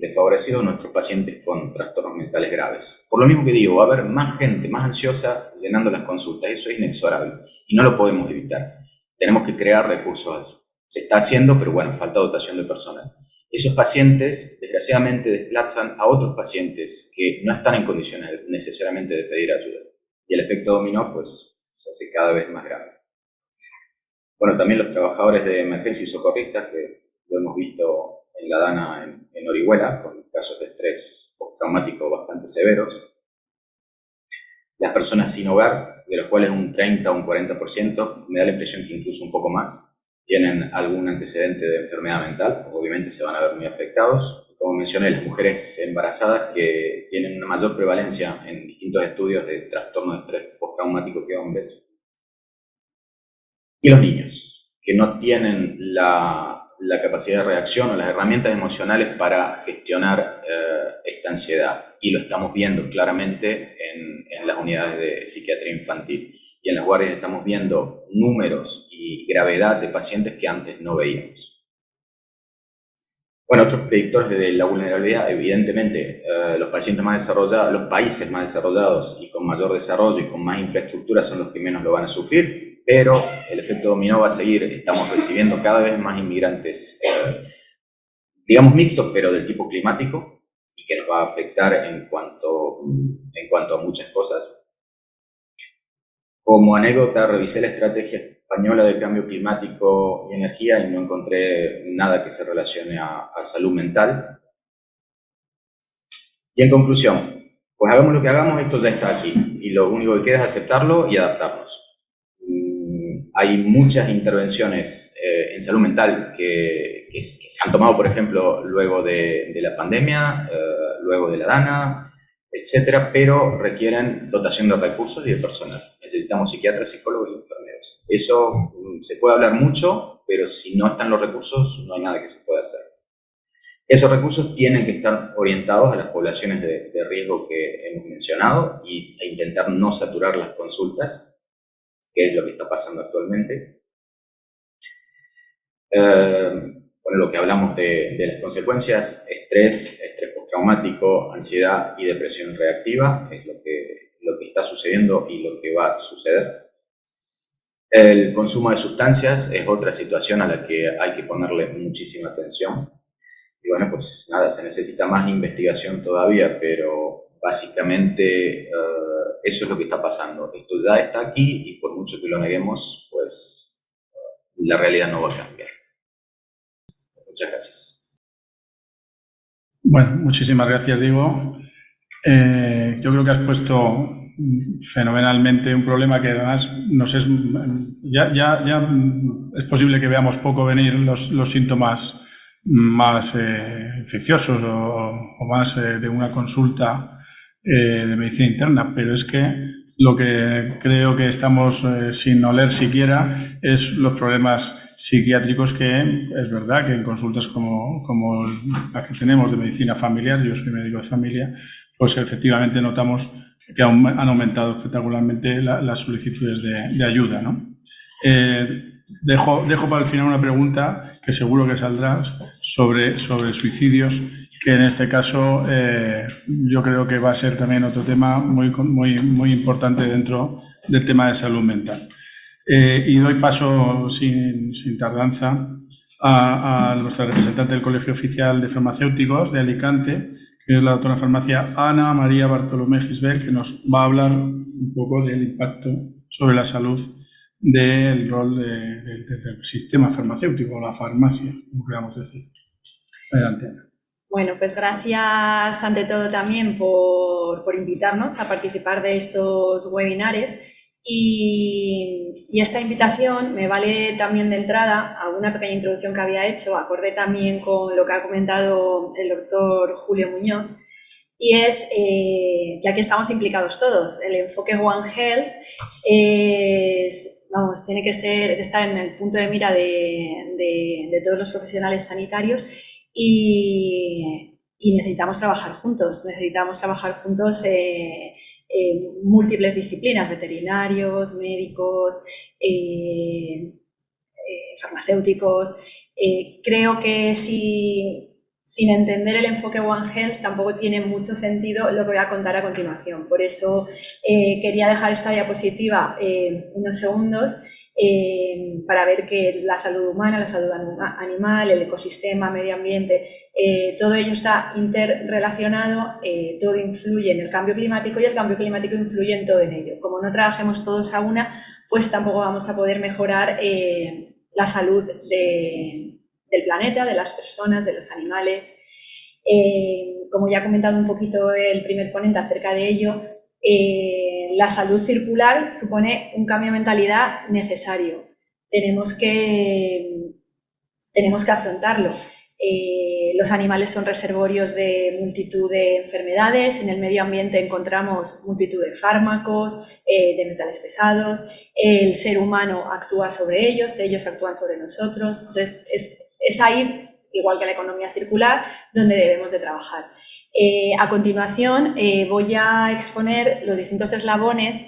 desfavorecidos nuestros pacientes con trastornos mentales graves. Por lo mismo que digo, va a haber más gente más ansiosa llenando las consultas. Eso es inexorable y no lo podemos evitar. Tenemos que crear recursos a eso. Se está haciendo, pero bueno, falta dotación de personal. Esos pacientes, desgraciadamente, desplazan a otros pacientes que no están en condiciones necesariamente de pedir ayuda. Y el efecto dominó, pues, se hace cada vez más grave. Bueno, también los trabajadores de emergencia y socorristas, que lo hemos visto en la Dana en Orihuela, con casos de estrés postraumático bastante severos. Las personas sin hogar, de los cuales un 30 o un 40%, me da la impresión que incluso un poco más, tienen algún antecedente de enfermedad mental, obviamente se van a ver muy afectados. Como mencioné, las mujeres embarazadas que tienen una mayor prevalencia en distintos estudios de trastorno de estrés postraumático que hombres. Y los niños, que no tienen la capacidad de reacción o las herramientas emocionales para gestionar esta ansiedad. Y lo estamos viendo claramente en las unidades de psiquiatría infantil. Y en las guardias estamos viendo números y gravedad de pacientes que antes no veíamos. Bueno, otros predictores de la vulnerabilidad, evidentemente, los pacientes más desarrollados, los países más desarrollados y con mayor desarrollo y con más infraestructura son los que menos lo van a sufrir. Pero el efecto dominó va a seguir. Estamos recibiendo cada vez más inmigrantes, digamos mixtos, pero del tipo climático, y que nos va a afectar en cuanto a muchas cosas. Como anécdota, revisé la estrategia española de cambio climático y energía y no encontré nada que se relacione a salud mental. Y en conclusión, pues hagamos lo que hagamos, esto ya está aquí y lo único que queda es aceptarlo y adaptarnos. Hay muchas intervenciones en salud mental que se han tomado, por ejemplo, luego de la pandemia, luego de la DANA, etcétera, pero requieren dotación de recursos y de personal. Necesitamos psiquiatras, psicólogos y enfermeros. Eso se puede hablar mucho, pero si no están los recursos, no hay nada que se pueda hacer. Esos recursos tienen que estar orientados a las poblaciones de riesgo que hemos mencionado e intentar no saturar las consultas, que es lo que está pasando actualmente. Bueno, lo que hablamos de las consecuencias, estrés postraumático, ansiedad y depresión reactiva, es lo que está sucediendo y lo que va a suceder. El consumo de sustancias es otra situación a la que hay que ponerle muchísima atención. Y bueno, pues nada, se necesita más investigación todavía, pero básicamente eso es lo que está pasando. Esto ya está aquí y por mucho que lo neguemos, pues la realidad no va a cambiar. Muchas gracias. Bueno, muchísimas gracias, Diego. Yo creo que has puesto fenomenalmente un problema que además ya es posible que veamos poco venir los síntomas más infecciosos o más de una consulta de medicina interna, pero es que lo que creo que estamos sin oler siquiera es los problemas psiquiátricos que es verdad que en consultas como la que tenemos de medicina familiar, yo soy médico de familia, pues efectivamente notamos que han aumentado espectacularmente las solicitudes de ayuda, ¿no? Dejo para el final una pregunta que seguro que saldrá sobre suicidios, que en este caso yo creo que va a ser también otro tema muy importante dentro del tema de salud mental. Y doy paso sin tardanza a nuestra representante del Colegio Oficial de Farmacéuticos de Alicante, que es la doctora en farmacia Ana María Bartolomé Gisbert, que nos va a hablar un poco del impacto sobre la salud del rol del sistema farmacéutico, o la farmacia, como queramos decir. Adelante, Ana. Bueno, pues gracias ante todo también por invitarnos a participar de estos webinares. Y esta invitación me vale también de entrada a una pequeña introducción que había hecho, acorde también con lo que ha comentado el doctor Julio Muñoz, y es, ya que estamos implicados todos, el enfoque One Health tiene que estar en el punto de mira de todos los profesionales sanitarios y necesitamos trabajar juntos múltiples disciplinas, veterinarios, médicos, farmacéuticos. Creo que sin entender el enfoque One Health tampoco tiene mucho sentido lo que voy a contar a continuación. Por eso quería dejar esta diapositiva unos segundos para ver que la salud humana, la salud animal, el ecosistema, medio ambiente, todo ello está interrelacionado, todo influye en el cambio climático y el cambio climático influye en todo en ello. Como no trabajemos todos a una, pues tampoco vamos a poder mejorar la salud del planeta, de las personas, de los animales. Como ya ha comentado un poquito el primer ponente acerca de ello, la salud circular supone un cambio de mentalidad necesario. Tenemos que afrontarlo. Los animales son reservorios de multitud de enfermedades. En el medio ambiente encontramos multitud de fármacos, de metales pesados. El ser humano actúa sobre ellos actúan sobre nosotros. Entonces, es ahí, igual que la economía circular, donde debemos de trabajar. A continuación voy a exponer los distintos eslabones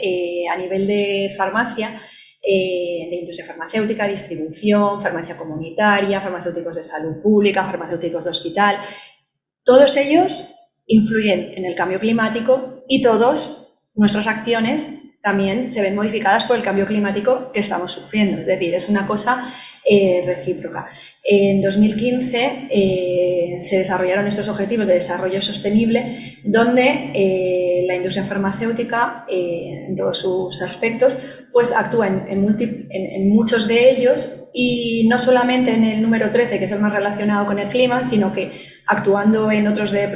a nivel de farmacia, de industria farmacéutica, distribución, farmacia comunitaria, farmacéuticos de salud pública, farmacéuticos de hospital. Todos ellos influyen en el cambio climático y todas nuestras acciones también se ven modificadas por el cambio climático que estamos sufriendo. Es decir, es una cosa recíproca. En 2015 se desarrollaron estos objetivos de desarrollo sostenible, donde la industria farmacéutica, en todos sus aspectos, pues actúa en muchos de ellos, y no solamente en el número 13, que es el más relacionado con el clima, sino que actuando en otros de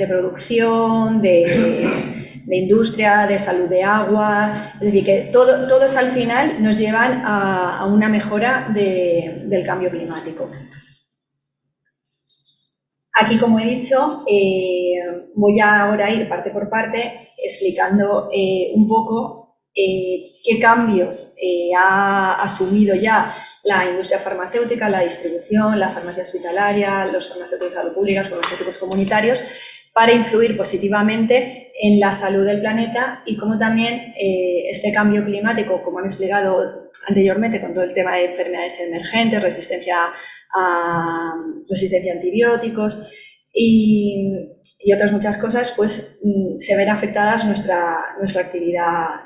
producción, de industria, de salud de agua. Es decir, que todos al final nos llevan a una mejora del cambio climático. Aquí, como he dicho, voy ahora a ir parte por parte explicando un poco qué cambios ha asumido ya la industria farmacéutica, la distribución, la farmacia hospitalaria, los farmacéuticos de salud pública, los farmacéuticos comunitarios, para influir positivamente en la salud del planeta, y cómo también este cambio climático, como han explicado anteriormente con todo el tema de enfermedades emergentes, resistencia a antibióticos y otras muchas cosas, pues se ven afectadas nuestra actividad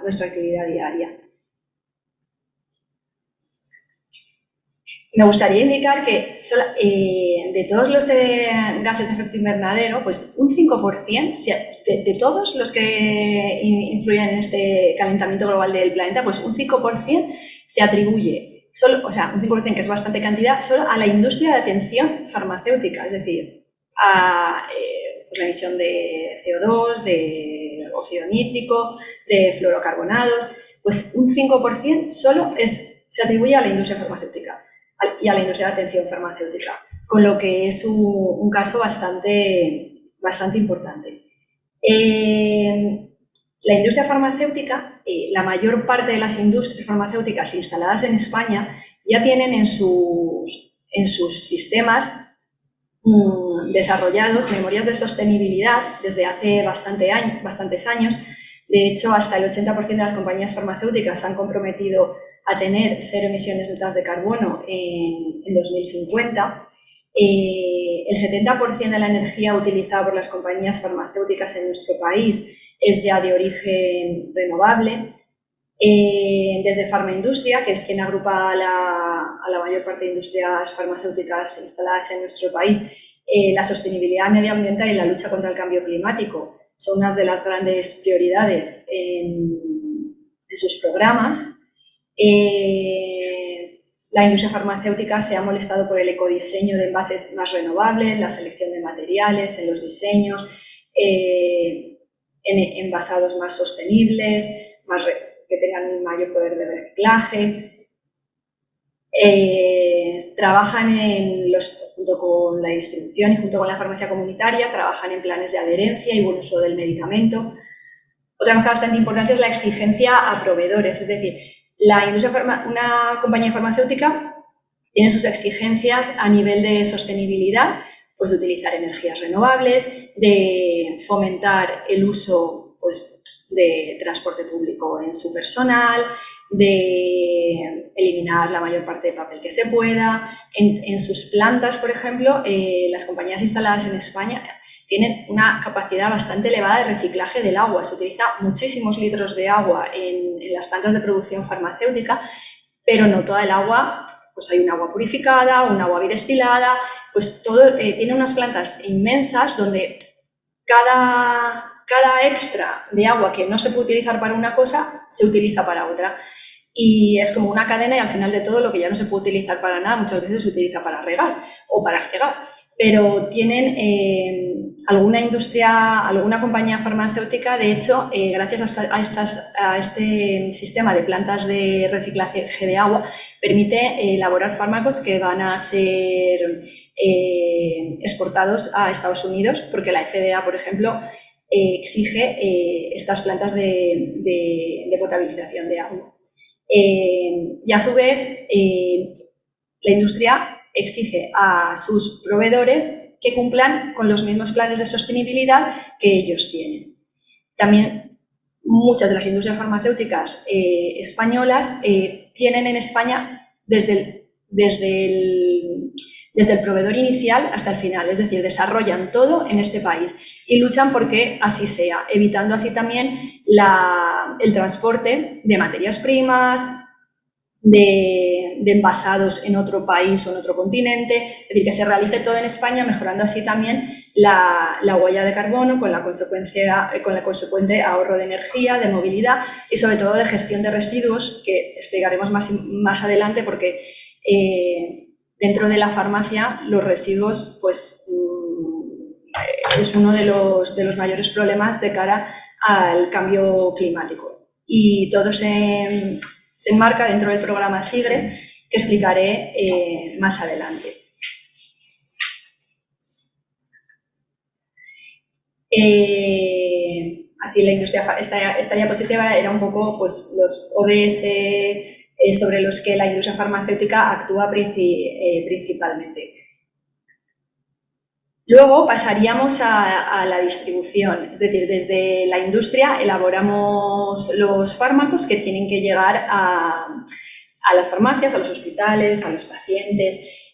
diaria. Me gustaría indicar que de todos los gases de efecto invernadero, pues un 5%, de todos los que influyen en este calentamiento global del planeta, pues un 5% se atribuye, un 5%, que es bastante cantidad, solo a la industria de atención farmacéutica, es decir, a la emisión de CO2, de óxido nítrico, de fluorocarbonados. Pues un 5% solo se atribuye a la industria farmacéutica y a la industria de atención farmacéutica, con lo que es un caso bastante importante. La industria farmacéutica, la mayor parte de las industrias farmacéuticas instaladas en España ya tienen en sus sistemas desarrollados memorias de sostenibilidad desde hace bastantes años. De hecho, hasta el 80% de las compañías farmacéuticas se han comprometido a tener 0 emisiones netas de carbono en 2050. El 70% de la energía utilizada por las compañías farmacéuticas en nuestro país es ya de origen renovable. Desde Farmaindustria, que es quien agrupa a la mayor parte de industrias farmacéuticas instaladas en nuestro país, la sostenibilidad medioambiental y la lucha contra el cambio climático son unas de las grandes prioridades en sus programas. La industria farmacéutica se ha molestado por el ecodiseño de envases más renovables, la selección de materiales en los diseños, en envasados más sostenibles, que tengan un mayor poder de reciclaje. Trabajan junto con la distribución y junto con la farmacia comunitaria, trabajan en planes de adherencia y buen uso del medicamento. Otra cosa bastante importante es la exigencia a proveedores, es decir, una compañía farmacéutica tiene sus exigencias a nivel de sostenibilidad, pues de utilizar energías renovables, de fomentar el uso de transporte público en su personal, de eliminar la mayor parte de papel que se pueda. En sus plantas, por ejemplo, las compañías instaladas en España tienen una capacidad bastante elevada de reciclaje del agua. Se utiliza muchísimos litros de agua en las plantas de producción farmacéutica, pero no toda el agua, pues hay un agua purificada, un agua bidestilada, pues todo tiene unas plantas inmensas donde cada extra de agua que no se puede utilizar para una cosa, se utiliza para otra. Y es como una cadena, y al final de todo lo que ya no se puede utilizar para nada, muchas veces se utiliza para regar o para fregar. Pero tienen alguna compañía farmacéutica, de hecho, gracias a este sistema de plantas de reciclaje de agua, permite elaborar fármacos que van a ser exportados a Estados Unidos, porque la FDA, por ejemplo, exige estas plantas de potabilización de agua. Y a su vez, la industria exige a sus proveedores que cumplan con los mismos planes de sostenibilidad que ellos tienen. También muchas de las industrias farmacéuticas españolas tienen en España desde el proveedor inicial hasta el final, es decir, desarrollan todo en este país. y luchan porque así sea, evitando así también el transporte de materias primas, de envasados en otro país o en otro continente, es decir, que se realice todo en España, mejorando así también la huella de carbono con la consecuente ahorro de energía, de movilidad y sobre todo de gestión de residuos, que explicaremos más adelante porque dentro de la farmacia los residuos pues es uno de los mayores problemas de cara al cambio climático. Y todo se enmarca dentro del programa SIGRE, que explicaré más adelante. Así, la industria, esta diapositiva era un poco pues, los ODS sobre los que la industria farmacéutica actúa principalmente. Luego pasaríamos a la distribución, es decir, desde la industria elaboramos los fármacos que tienen que llegar a las farmacias, a los hospitales, a los pacientes.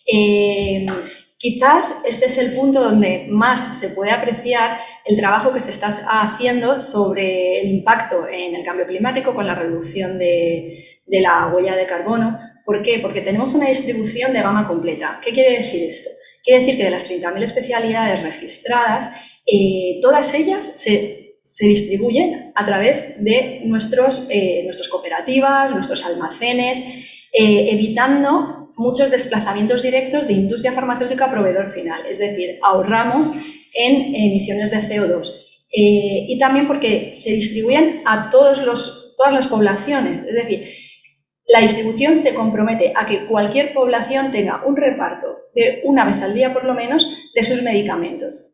Quizás este es el punto donde más se puede apreciar el trabajo que se está haciendo sobre el impacto en el cambio climático con la reducción de la huella de carbono. ¿Por qué? Porque tenemos una distribución de gama completa. ¿Qué quiere decir esto? Quiere decir que de las 30.000 especialidades registradas, todas ellas se distribuyen a través de nuestras cooperativas, nuestros almacenes, evitando muchos desplazamientos directos de industria farmacéutica a proveedor final. Es decir, ahorramos en emisiones de CO2. Y también porque se distribuyen a todas las poblaciones. Es decir, la distribución se compromete a que cualquier población tenga un reparto de una vez al día, por lo menos, de sus medicamentos.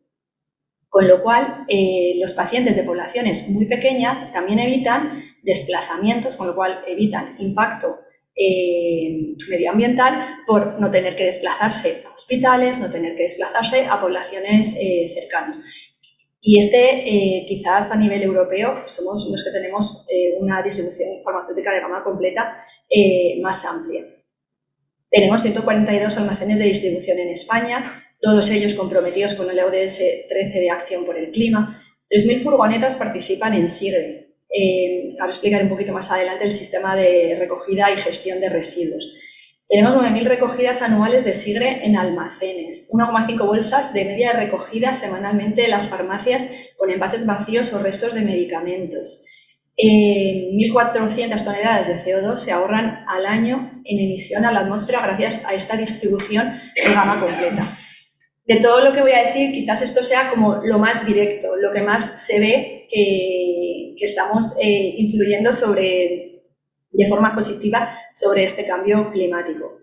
Con lo cual, los pacientes de poblaciones muy pequeñas también evitan desplazamientos, con lo cual evitan impacto medioambiental por no tener que desplazarse a hospitales, no tener que desplazarse a poblaciones cercanas. Y quizás a nivel europeo, somos los que tenemos una distribución farmacéutica de gama completa más amplia. Tenemos 142 almacenes de distribución en España, todos ellos comprometidos con el ODS 13 de Acción por el Clima. 3.000 furgonetas participan en SIGRE. Ahora explicaré un poquito más adelante el sistema de recogida y gestión de residuos. Tenemos 9.000 recogidas anuales de SIGRE en almacenes, 1,5 bolsas de media recogida semanalmente en las farmacias con envases vacíos o restos de medicamentos. 1.400 toneladas de CO2 se ahorran al año en emisión a la atmósfera gracias a esta distribución de gama completa. De todo lo que voy a decir, quizás esto sea como lo más directo, lo que más se ve que estamos influyendo de forma positiva sobre este cambio climático.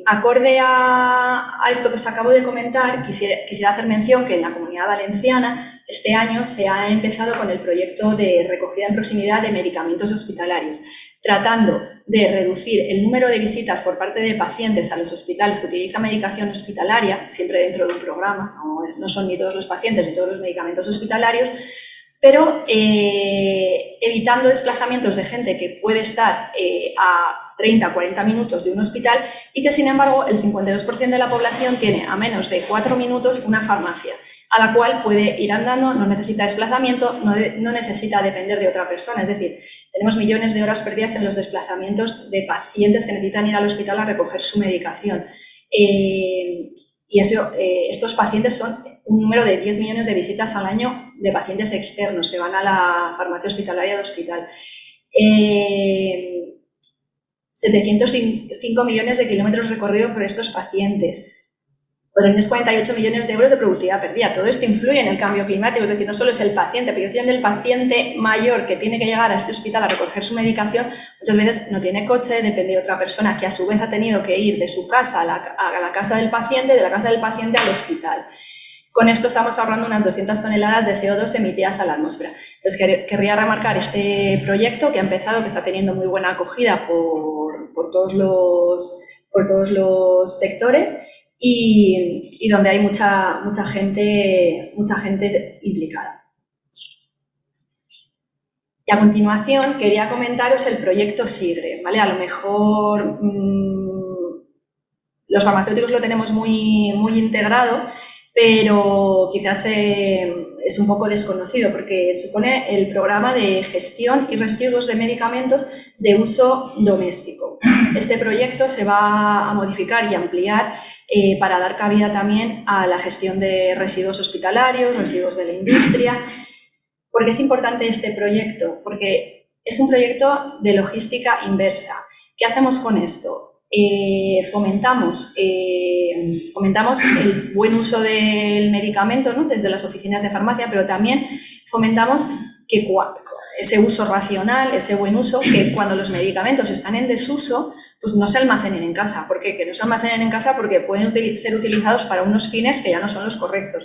Acorde a esto que os acabo de comentar, quisiera hacer mención que en la Comunidad Valenciana este año se ha empezado con el proyecto de recogida en proximidad de medicamentos hospitalarios, tratando de reducir el número de visitas por parte de pacientes a los hospitales que utilizan medicación hospitalaria, siempre dentro de un programa, no son ni todos los pacientes ni todos los medicamentos hospitalarios, pero evitando desplazamientos de gente que puede estar a 30 o 40 minutos de un hospital y que, sin embargo, el 52% de la población tiene a menos de 4 minutos una farmacia, a la cual puede ir andando, no necesita desplazamiento, no necesita depender de otra persona. Es decir, tenemos millones de horas perdidas en los desplazamientos de pacientes que necesitan ir al hospital a recoger su medicación. Y estos pacientes son un número de 10 millones de visitas al año de pacientes externos que van a la farmacia hospitalaria de hospital. 705 millones de kilómetros recorridos por estos pacientes. 448 millones de euros de productividad perdida. Todo esto influye en el cambio climático, es decir, no solo es el paciente, pero el paciente mayor que tiene que llegar a este hospital a recoger su medicación, muchas veces no tiene coche, depende de otra persona que a su vez ha tenido que ir de su casa a la casa del paciente, de la casa del paciente al hospital. Con esto estamos ahorrando unas 200 toneladas de CO2 emitidas a la atmósfera. Entonces, querría remarcar este proyecto que ha empezado, que está teniendo muy buena acogida por todos los sectores y donde hay mucha gente implicada. Y a continuación quería comentaros el proyecto SIGRE, ¿vale? A lo mejor los farmacéuticos lo tenemos muy integrado, pero quizás es un poco desconocido porque supone el programa de gestión y residuos de medicamentos de uso doméstico. Este proyecto se va a modificar y ampliar para dar cabida también a la gestión de residuos hospitalarios, residuos de la industria. ¿Por qué es importante este proyecto? Porque es un proyecto de logística inversa. ¿Qué hacemos con esto? Fomentamos el buen uso del medicamento, ¿no?, desde las oficinas de farmacia, pero también fomentamos que ese uso racional, ese buen uso, que cuando los medicamentos están en desuso, pues no se almacenen en casa. ¿Por qué? Que no se almacenen en casa porque pueden ser utilizados para unos fines que ya no son los correctos.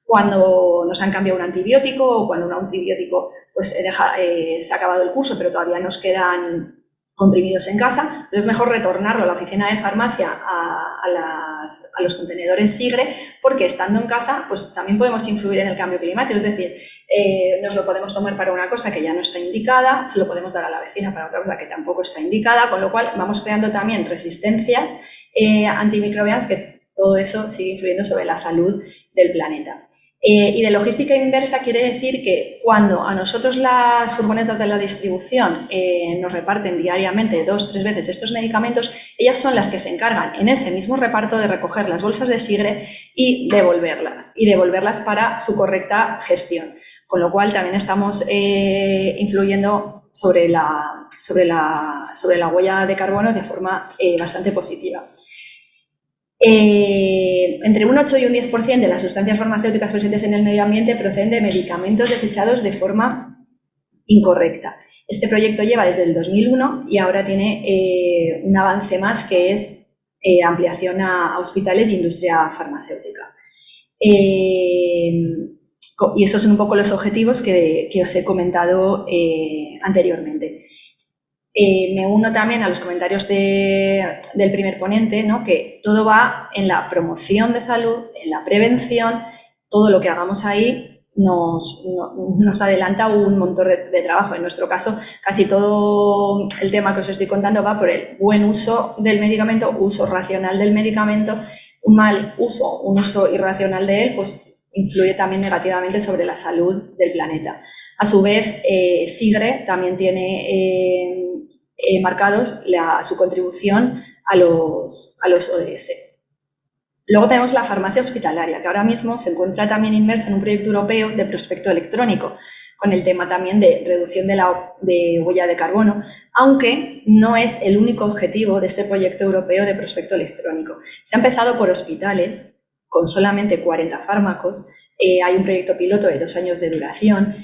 Cuando nos han cambiado un antibiótico o cuando un antibiótico pues, se ha acabado el curso, pero todavía nos quedan comprimidos en casa, entonces es mejor retornarlo a la oficina de farmacia, a los contenedores SIGRE, porque estando en casa pues también podemos influir en el cambio climático, es decir, nos lo podemos tomar para una cosa que ya no está indicada, se lo podemos dar a la vecina para otra cosa que tampoco está indicada, con lo cual vamos creando también resistencias antimicrobianas, que todo eso sigue influyendo sobre la salud del planeta. Y de logística inversa quiere decir que cuando a nosotros las furgonetas de la distribución nos reparten diariamente 2 o 3 veces estos medicamentos, ellas son las que se encargan en ese mismo reparto de recoger las bolsas de SIGRE y devolverlas para su correcta gestión. Con lo cual también estamos influyendo sobre la huella de carbono de forma bastante positiva. Entre un 8 y un 10% de las sustancias farmacéuticas presentes en el medio ambiente proceden de medicamentos desechados de forma incorrecta. Este proyecto lleva desde el 2001 y ahora tiene un avance más, que es ampliación a hospitales e industria farmacéutica. Y esos son un poco los objetivos que os he comentado anteriormente. Me uno también a los comentarios del primer ponente, ¿no?, que todo va en la promoción de salud, en la prevención. Todo lo que hagamos ahí nos adelanta un montón de trabajo. En nuestro caso, casi todo el tema que os estoy contando va por el buen uso del medicamento, uso racional del medicamento. Un mal uso, un uso irracional de él, pues influye también negativamente sobre la salud del planeta. A su vez, SIGRE también tiene marcados su contribución a los ODS. Luego tenemos la farmacia hospitalaria, que ahora mismo se encuentra también inmersa en un proyecto europeo de prospecto electrónico, con el tema también de reducción de huella de carbono, aunque no es el único objetivo de este proyecto europeo de prospecto electrónico. Se ha empezado por hospitales, con solamente 40 fármacos. Hay un proyecto piloto de 2 años de duración.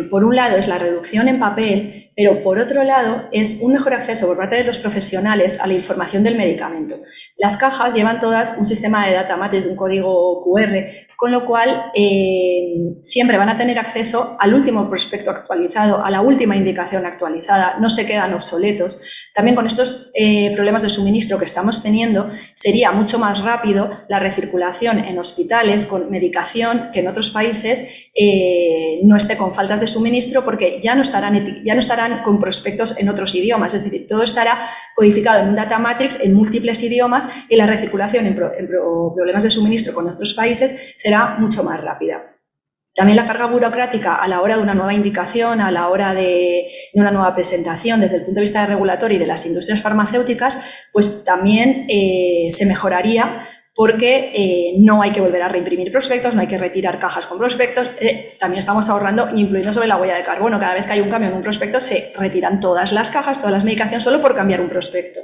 Por un lado es la reducción en papel, pero por otro lado es un mejor acceso por parte de los profesionales a la información del medicamento. Las cajas llevan todas un sistema de data matrix, un código QR, con lo cual siempre van a tener acceso al último prospecto actualizado, a la última indicación actualizada, no se quedan obsoletos. También con estos problemas de suministro que estamos teniendo, sería mucho más rápido la recirculación en hospitales con medicación que en otros países no esté con faltas de suministro, porque ya no estarán con prospectos en otros idiomas, es decir, todo estará codificado en un data matrix en múltiples idiomas y la recirculación en problemas de suministro con otros países será mucho más rápida. También la carga burocrática a la hora de una nueva indicación, a la hora de una nueva presentación desde el punto de vista regulatorio y de las industrias farmacéuticas, pues también se mejoraría, porque no hay que volver a reimprimir prospectos, no hay que retirar cajas con prospectos. También estamos ahorrando y influyendo sobre la huella de carbono. Cada vez que hay un cambio en un prospecto se retiran todas las cajas, todas las medicaciones, solo por cambiar un prospecto.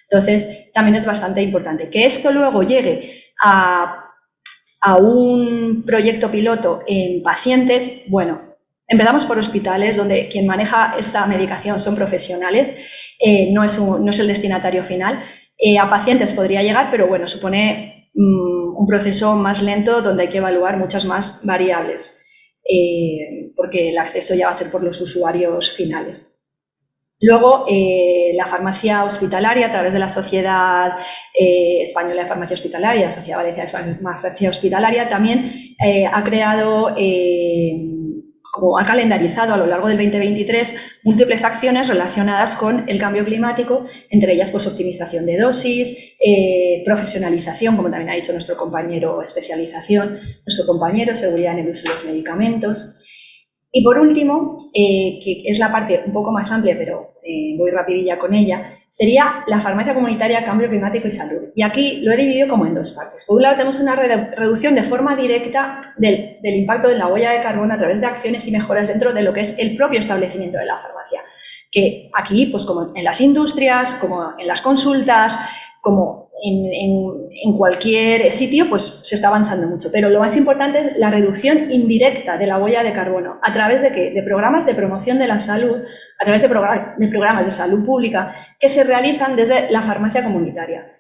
Entonces, también es bastante importante. Que esto luego llegue a un proyecto piloto en pacientes, bueno, empezamos por hospitales donde quien maneja esta medicación son profesionales, no es el destinatario final. A pacientes podría llegar, pero bueno, supone un proceso más lento donde hay que evaluar muchas más variables, porque el acceso ya va a ser por los usuarios finales. Luego, la farmacia hospitalaria, a través de la Sociedad Española de Farmacia Hospitalaria, la Sociedad Valenciana de Farmacia Hospitalaria, también ha creado como ha calendarizado a lo largo del 2023 múltiples acciones relacionadas con el cambio climático, entre ellas pues optimización de dosis, profesionalización, como también ha dicho nuestro compañero, especialización, nuestro compañero, seguridad en el uso de los medicamentos. Y por último, que es la parte un poco más amplia, pero voy rapidilla con ella, sería la farmacia comunitaria, cambio climático y salud. Y aquí lo he dividido como en dos partes. Por un lado tenemos una reducción de forma directa del impacto de la huella de carbono a través de acciones y mejoras dentro de lo que es el propio establecimiento de la farmacia. Que aquí, pues como en las industrias, como en las consultas, como en cualquier sitio, pues se está avanzando mucho. Pero lo más importante es la reducción indirecta de la huella de carbono. ¿A través de qué? De programas de promoción de la salud, a través de programas de salud pública que se realizan desde la farmacia comunitaria.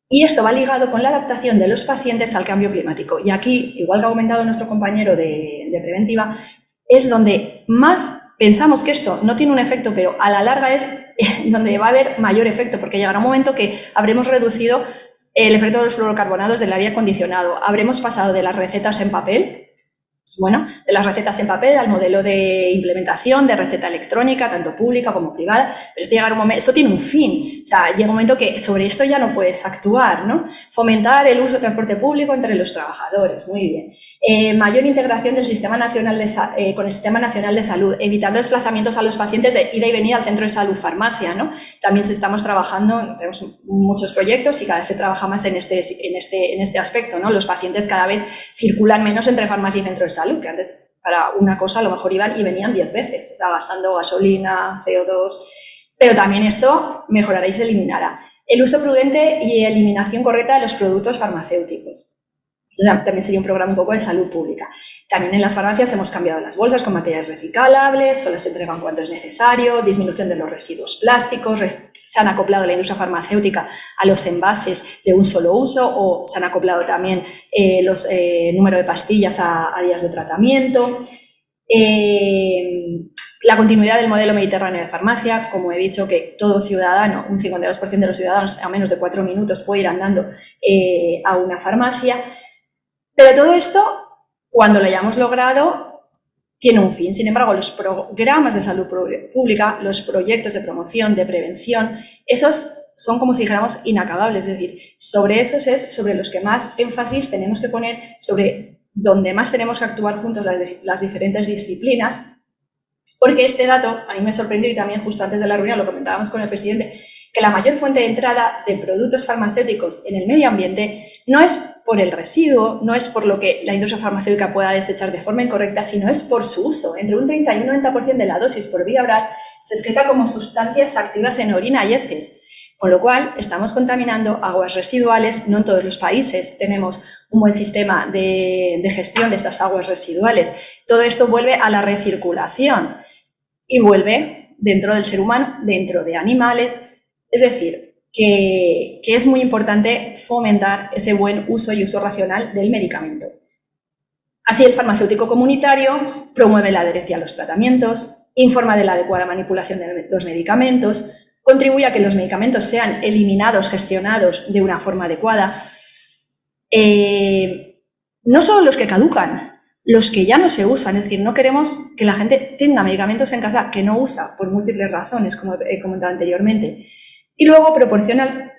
Y esto va ligado con la adaptación de los pacientes al cambio climático. Y aquí, igual que ha comentado nuestro compañero de preventiva, es donde más pensamos que esto no tiene un efecto, pero a la larga es donde va a haber mayor efecto, porque llegará un momento que habremos reducido el efecto de los fluorocarbonados del aire acondicionado. Habremos pasado de las recetas en papel, de las recetas en papel al modelo de implementación de receta electrónica, tanto pública como privada, pero esto tiene un fin. O sea, llega un momento que sobre esto ya no puedes actuar, ¿no? Fomentar el uso de transporte público entre los trabajadores, muy bien. Mayor integración del Sistema Nacional con el Sistema Nacional de Salud, evitando desplazamientos a los pacientes de ida y venida al centro de salud, farmacia, ¿no? También estamos trabajando, tenemos muchos proyectos y cada vez se trabaja más en este aspecto, ¿no? Los pacientes cada vez circulan menos entre farmacia y centro de salud, que antes para una cosa a lo mejor iban y venían 10 veces, o sea, gastando gasolina, CO2, pero también esto mejorará y se eliminará. El uso prudente y eliminación correcta de los productos farmacéuticos. También sería un programa un poco de salud pública. También en las farmacias hemos cambiado las bolsas con materiales reciclables, solo se entregan cuando es necesario, disminución de los residuos plásticos, se han acoplado la industria farmacéutica a los envases de un solo uso o se han acoplado también los número de pastillas a días de tratamiento. La continuidad del modelo mediterráneo de farmacia, como he dicho, que todo ciudadano, un 52% de los ciudadanos a menos de 4 minutos puede ir andando a una farmacia. Pero todo esto, cuando lo hayamos logrado, tiene un fin. Sin embargo, los programas de salud pública, los proyectos de promoción, de prevención, esos son como si dijéramos inacabables. Es decir, sobre esos es sobre los que más énfasis tenemos que poner, sobre donde más tenemos que actuar juntos las diferentes disciplinas, porque este dato a mí me sorprendió y también justo antes de la reunión lo comentábamos con el presidente, que la mayor fuente de entrada de productos farmacéuticos en el medio ambiente no es por el residuo, no es por lo que la industria farmacéutica pueda desechar de forma incorrecta, sino es por su uso. Entre un 30 y un 90% de la dosis por vía oral se excreta como sustancias activas en orina y heces, con lo cual estamos contaminando aguas residuales. No en todos los países tenemos un buen sistema de gestión de estas aguas residuales. Todo esto vuelve a la recirculación y vuelve dentro del ser humano, dentro de animales. Es decir, que es muy importante fomentar ese buen uso y uso racional del medicamento. Así, el farmacéutico comunitario promueve la adherencia a los tratamientos, informa de la adecuada manipulación de los medicamentos, contribuye a que los medicamentos sean eliminados, gestionados de una forma adecuada. No solo los que caducan, los que ya no se usan. Es decir, no queremos que la gente tenga medicamentos en casa que no usa por múltiples razones, como he comentado anteriormente. Y luego proporciona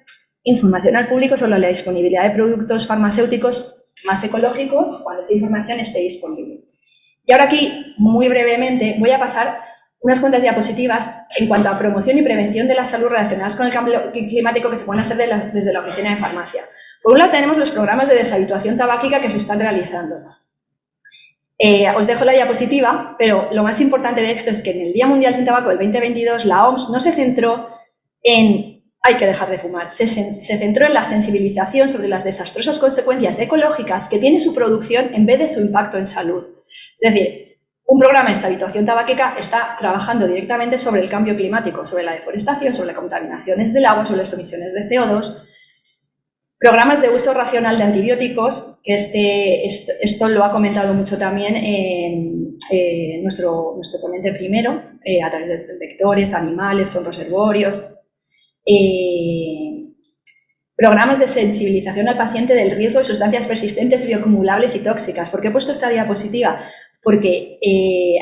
información al público sobre la disponibilidad de productos farmacéuticos más ecológicos cuando esa información esté disponible. Y ahora aquí, muy brevemente, voy a pasar unas cuantas diapositivas en cuanto a promoción y prevención de la salud relacionadas con el cambio climático que se pueden hacer desde la oficina de farmacia. Por un lado tenemos los programas de deshabituación tabáquica que se están realizando. Os dejo la diapositiva, pero lo más importante de esto es que en el Día Mundial sin Tabaco del 2022 la OMS no se centró en hay que dejar de fumar, se centró en la sensibilización sobre las desastrosas consecuencias ecológicas que tiene su producción en vez de su impacto en salud. Es decir, un programa de deshabituación tabáquica está trabajando directamente sobre el cambio climático, sobre la deforestación, sobre las contaminaciones del agua, sobre las emisiones de CO2. Programas de uso racional de antibióticos, que esto lo ha comentado mucho también nuestro ponente primero, a través de vectores, animales, son reservorios. Programas de sensibilización al paciente del riesgo de sustancias persistentes, bioacumulables y tóxicas. ¿Por qué he puesto esta diapositiva? porque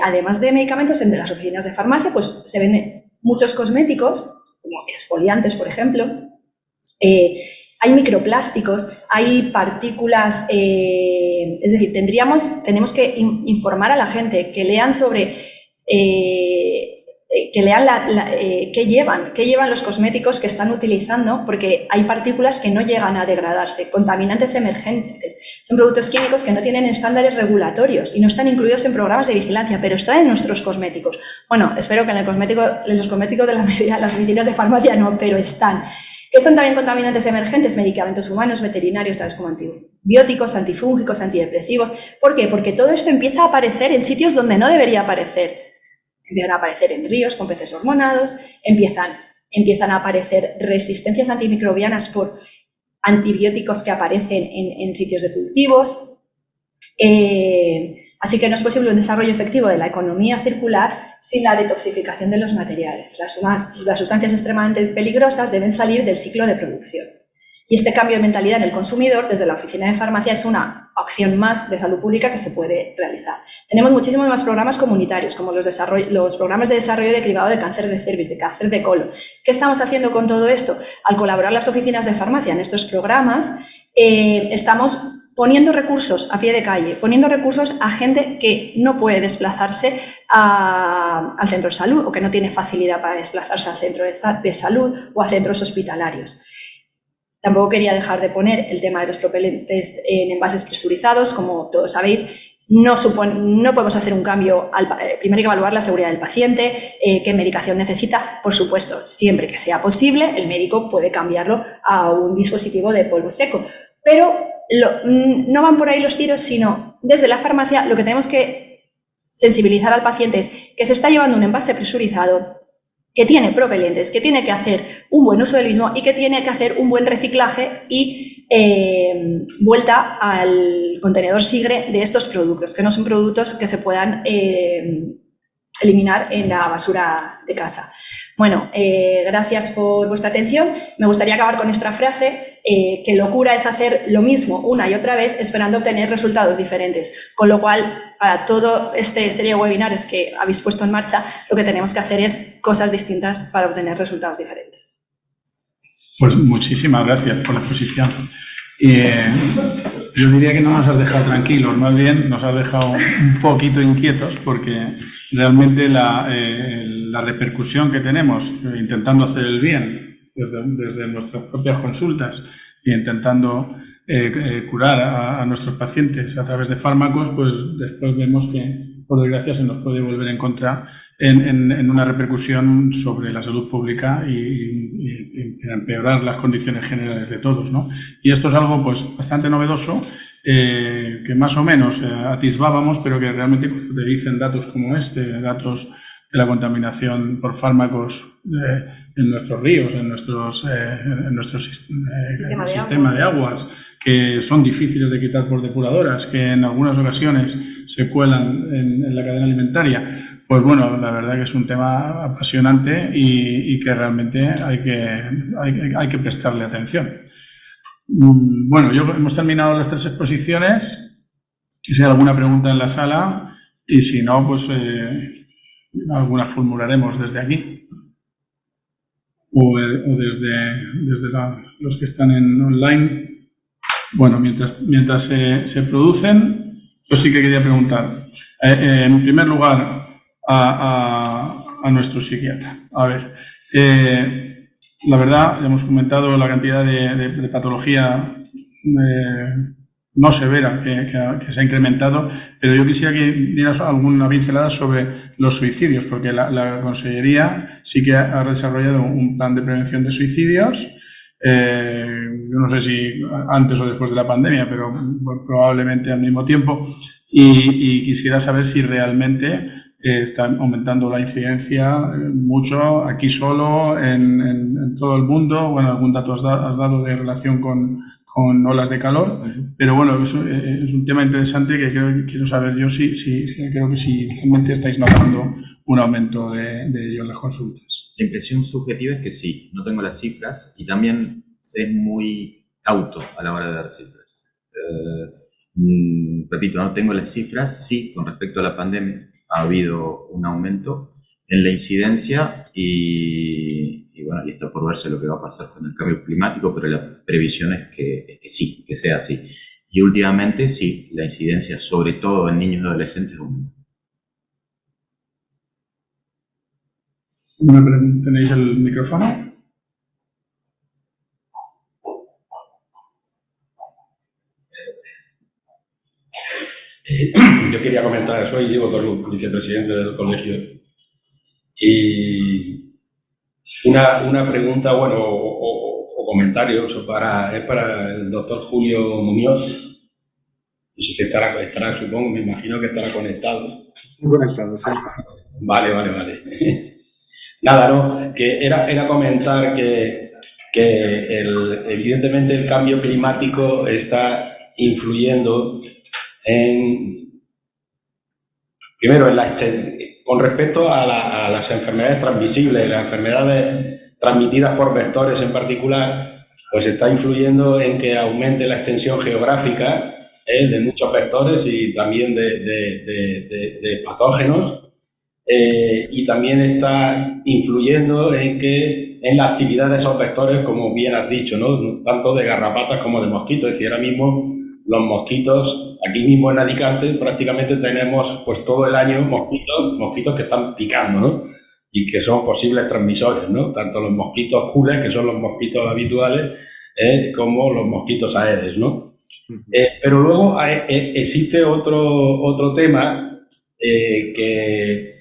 además de medicamentos, entre las oficinas de farmacia pues se venden muchos cosméticos, como exfoliantes, por ejemplo. Hay microplásticos, hay partículas, es decir, tenemos que informar a la gente, que lean sobre, que lean qué llevan los cosméticos que están utilizando, porque hay partículas que no llegan a degradarse, contaminantes emergentes. Son productos químicos que no tienen estándares regulatorios y no están incluidos en programas de vigilancia, pero están en nuestros cosméticos. Bueno, espero que en los cosméticos de la mayoría de las oficinas de farmacia no, pero están. ¿Qué son también contaminantes emergentes? Medicamentos humanos, veterinarios, tales como antibióticos, antifúngicos, antidepresivos. ¿Por qué? Porque todo esto empieza a aparecer en sitios donde no debería aparecer. Empiezan a aparecer en ríos con peces hormonados, empiezan a aparecer resistencias antimicrobianas por antibióticos que aparecen en sitios de cultivos. Así que no es posible un desarrollo efectivo de la economía circular sin la detoxificación de los materiales. Las sustancias extremadamente peligrosas deben salir del ciclo de producción. Y este cambio de mentalidad en el consumidor, desde la oficina de farmacia, es una opción más de salud pública que se puede realizar. Tenemos muchísimos más programas comunitarios, como los programas de desarrollo de cribado de cáncer de cervix, de cáncer de colon. ¿Qué estamos haciendo con todo esto? Al colaborar las oficinas de farmacia en estos programas, estamos poniendo recursos a pie de calle, poniendo recursos a gente que no puede desplazarse al centro de salud o que no tiene facilidad para desplazarse al centro de salud o a centros hospitalarios. Tampoco quería dejar de poner el tema de los propelentes en envases presurizados. Como todos sabéis, no podemos hacer un cambio. Primero hay que evaluar la seguridad del paciente, qué medicación necesita. Por supuesto, siempre que sea posible, el médico puede cambiarlo a un dispositivo de polvo seco. Pero no van por ahí los tiros, sino desde la farmacia lo que tenemos que sensibilizar al paciente es que se está llevando un envase presurizado, que tiene propelentes, que tiene que hacer un buen uso del mismo y que tiene que hacer un buen reciclaje y vuelta al contenedor SIGRE de estos productos, que no son productos que se puedan eliminar en la basura de casa. Bueno, gracias por vuestra atención. Me gustaría acabar con esta frase, que locura es hacer lo mismo una y otra vez esperando obtener resultados diferentes. Con lo cual, para todo este serie de webinars que habéis puesto en marcha, lo que tenemos que hacer es cosas distintas para obtener resultados diferentes. Pues muchísimas gracias por la exposición. Yo diría que no nos has dejado tranquilos, más bien nos has dejado un poquito inquietos, porque realmente la repercusión que tenemos intentando hacer el bien desde nuestras propias consultas e intentando curar a nuestros pacientes a través de fármacos, pues después vemos que, por desgracia, se nos puede volver en contra en una repercusión sobre la salud pública y empeorar las condiciones generales de todos, ¿no? Y esto es algo pues bastante novedoso, que más o menos atisbábamos, pero que realmente cuando te dicen datos como datos de la contaminación por fármacos en nuestros ríos, en nuestro sistema de aguas, que son difíciles de quitar por depuradoras, que en algunas ocasiones se cuelan en la cadena alimentaria. Pues bueno, la verdad que es un tema apasionante y que realmente hay que prestarle atención. Bueno, hemos terminado las 3 exposiciones. Si hay alguna pregunta en la sala, y si no, pues algunas formularemos desde aquí o desde los que están en online. Bueno, mientras se producen, yo sí que quería preguntar, en primer lugar, a nuestro psiquiatra. A ver, la verdad, ya hemos comentado la cantidad de patología no severa que se ha incrementado, pero yo quisiera que dieras alguna pincelada sobre los suicidios, porque la Consellería sí que ha desarrollado un plan de prevención de suicidios. Yo no sé si antes o después de la pandemia, pero probablemente al mismo tiempo, y quisiera saber si realmente está aumentando la incidencia mucho aquí solo, en todo el mundo. Bueno, algún dato has dado de relación con olas de calor, pero bueno, es un tema interesante que quiero saber yo creo que si realmente estáis notando un aumento de ello en las consultas. La impresión subjetiva es que sí, no tengo las cifras y también es muy cauto a la hora de dar cifras. Repito, no tengo las cifras, sí, con respecto a la pandemia ha habido un aumento en la incidencia y bueno, y está por verse lo que va a pasar con el cambio climático, pero la previsión es que sí, que sea así. Y últimamente sí, la incidencia, sobre todo en niños y adolescentes, aumenta. ¿Tenéis el micrófono? Yo quería comentar, soy Diego Torlu, vicepresidente del colegio, y una pregunta, bueno, o comentario, es para el doctor Julio Muñoz. No sé si estará, supongo, me imagino que estará conectado. Conectado, sí. Vale. Nada, no, que era comentar que evidentemente el cambio climático está influyendo primero con respecto a las enfermedades transmisibles, las enfermedades transmitidas por vectores en particular, pues está influyendo en que aumente la extensión geográfica de muchos vectores y también de patógenos. Y también está influyendo en la actividad de esos vectores, como bien has dicho, ¿no? Tanto de garrapatas como de mosquitos. Es decir, ahora mismo los mosquitos, aquí mismo en Alicante, prácticamente tenemos pues todo el año mosquitos que están picando, ¿no? Y que son posibles transmisores, ¿no? Tanto los mosquitos cules, que son los mosquitos habituales, como los mosquitos aedes, ¿no? Pero luego existe otro tema que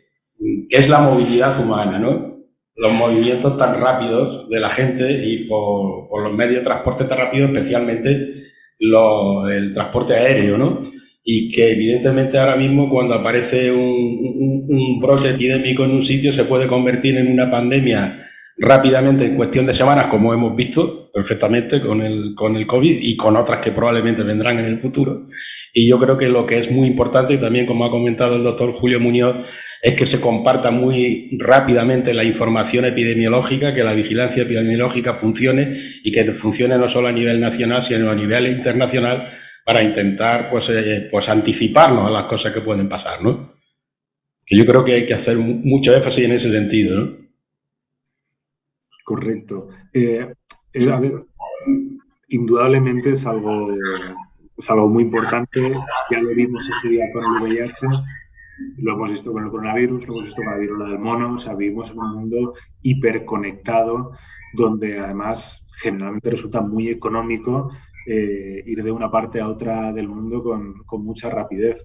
es la movilidad humana, ¿no? Los movimientos tan rápidos de la gente y por los medios de transporte tan rápidos, especialmente el transporte aéreo, ¿no? Y que evidentemente ahora mismo cuando aparece un brote epidémico en un sitio se puede convertir en una pandemia rápidamente en cuestión de semanas, como hemos visto perfectamente con el COVID y con otras que probablemente vendrán en el futuro. Y yo creo que lo que es muy importante, y también como ha comentado el doctor Julio Muñoz, es que se comparta muy rápidamente la información epidemiológica, que la vigilancia epidemiológica funcione y que funcione no solo a nivel nacional, sino a nivel internacional para intentar pues anticiparnos a las cosas que pueden pasar, ¿no? Que yo creo que hay que hacer mucho énfasis en ese sentido, ¿no? Correcto. A ver, indudablemente es algo muy importante. Ya lo vimos ese día con el VIH, lo hemos visto con el coronavirus, lo hemos visto con la viruela del mono. O sea, vivimos en un mundo hiperconectado donde además generalmente resulta muy económico ir de una parte a otra del mundo con mucha rapidez.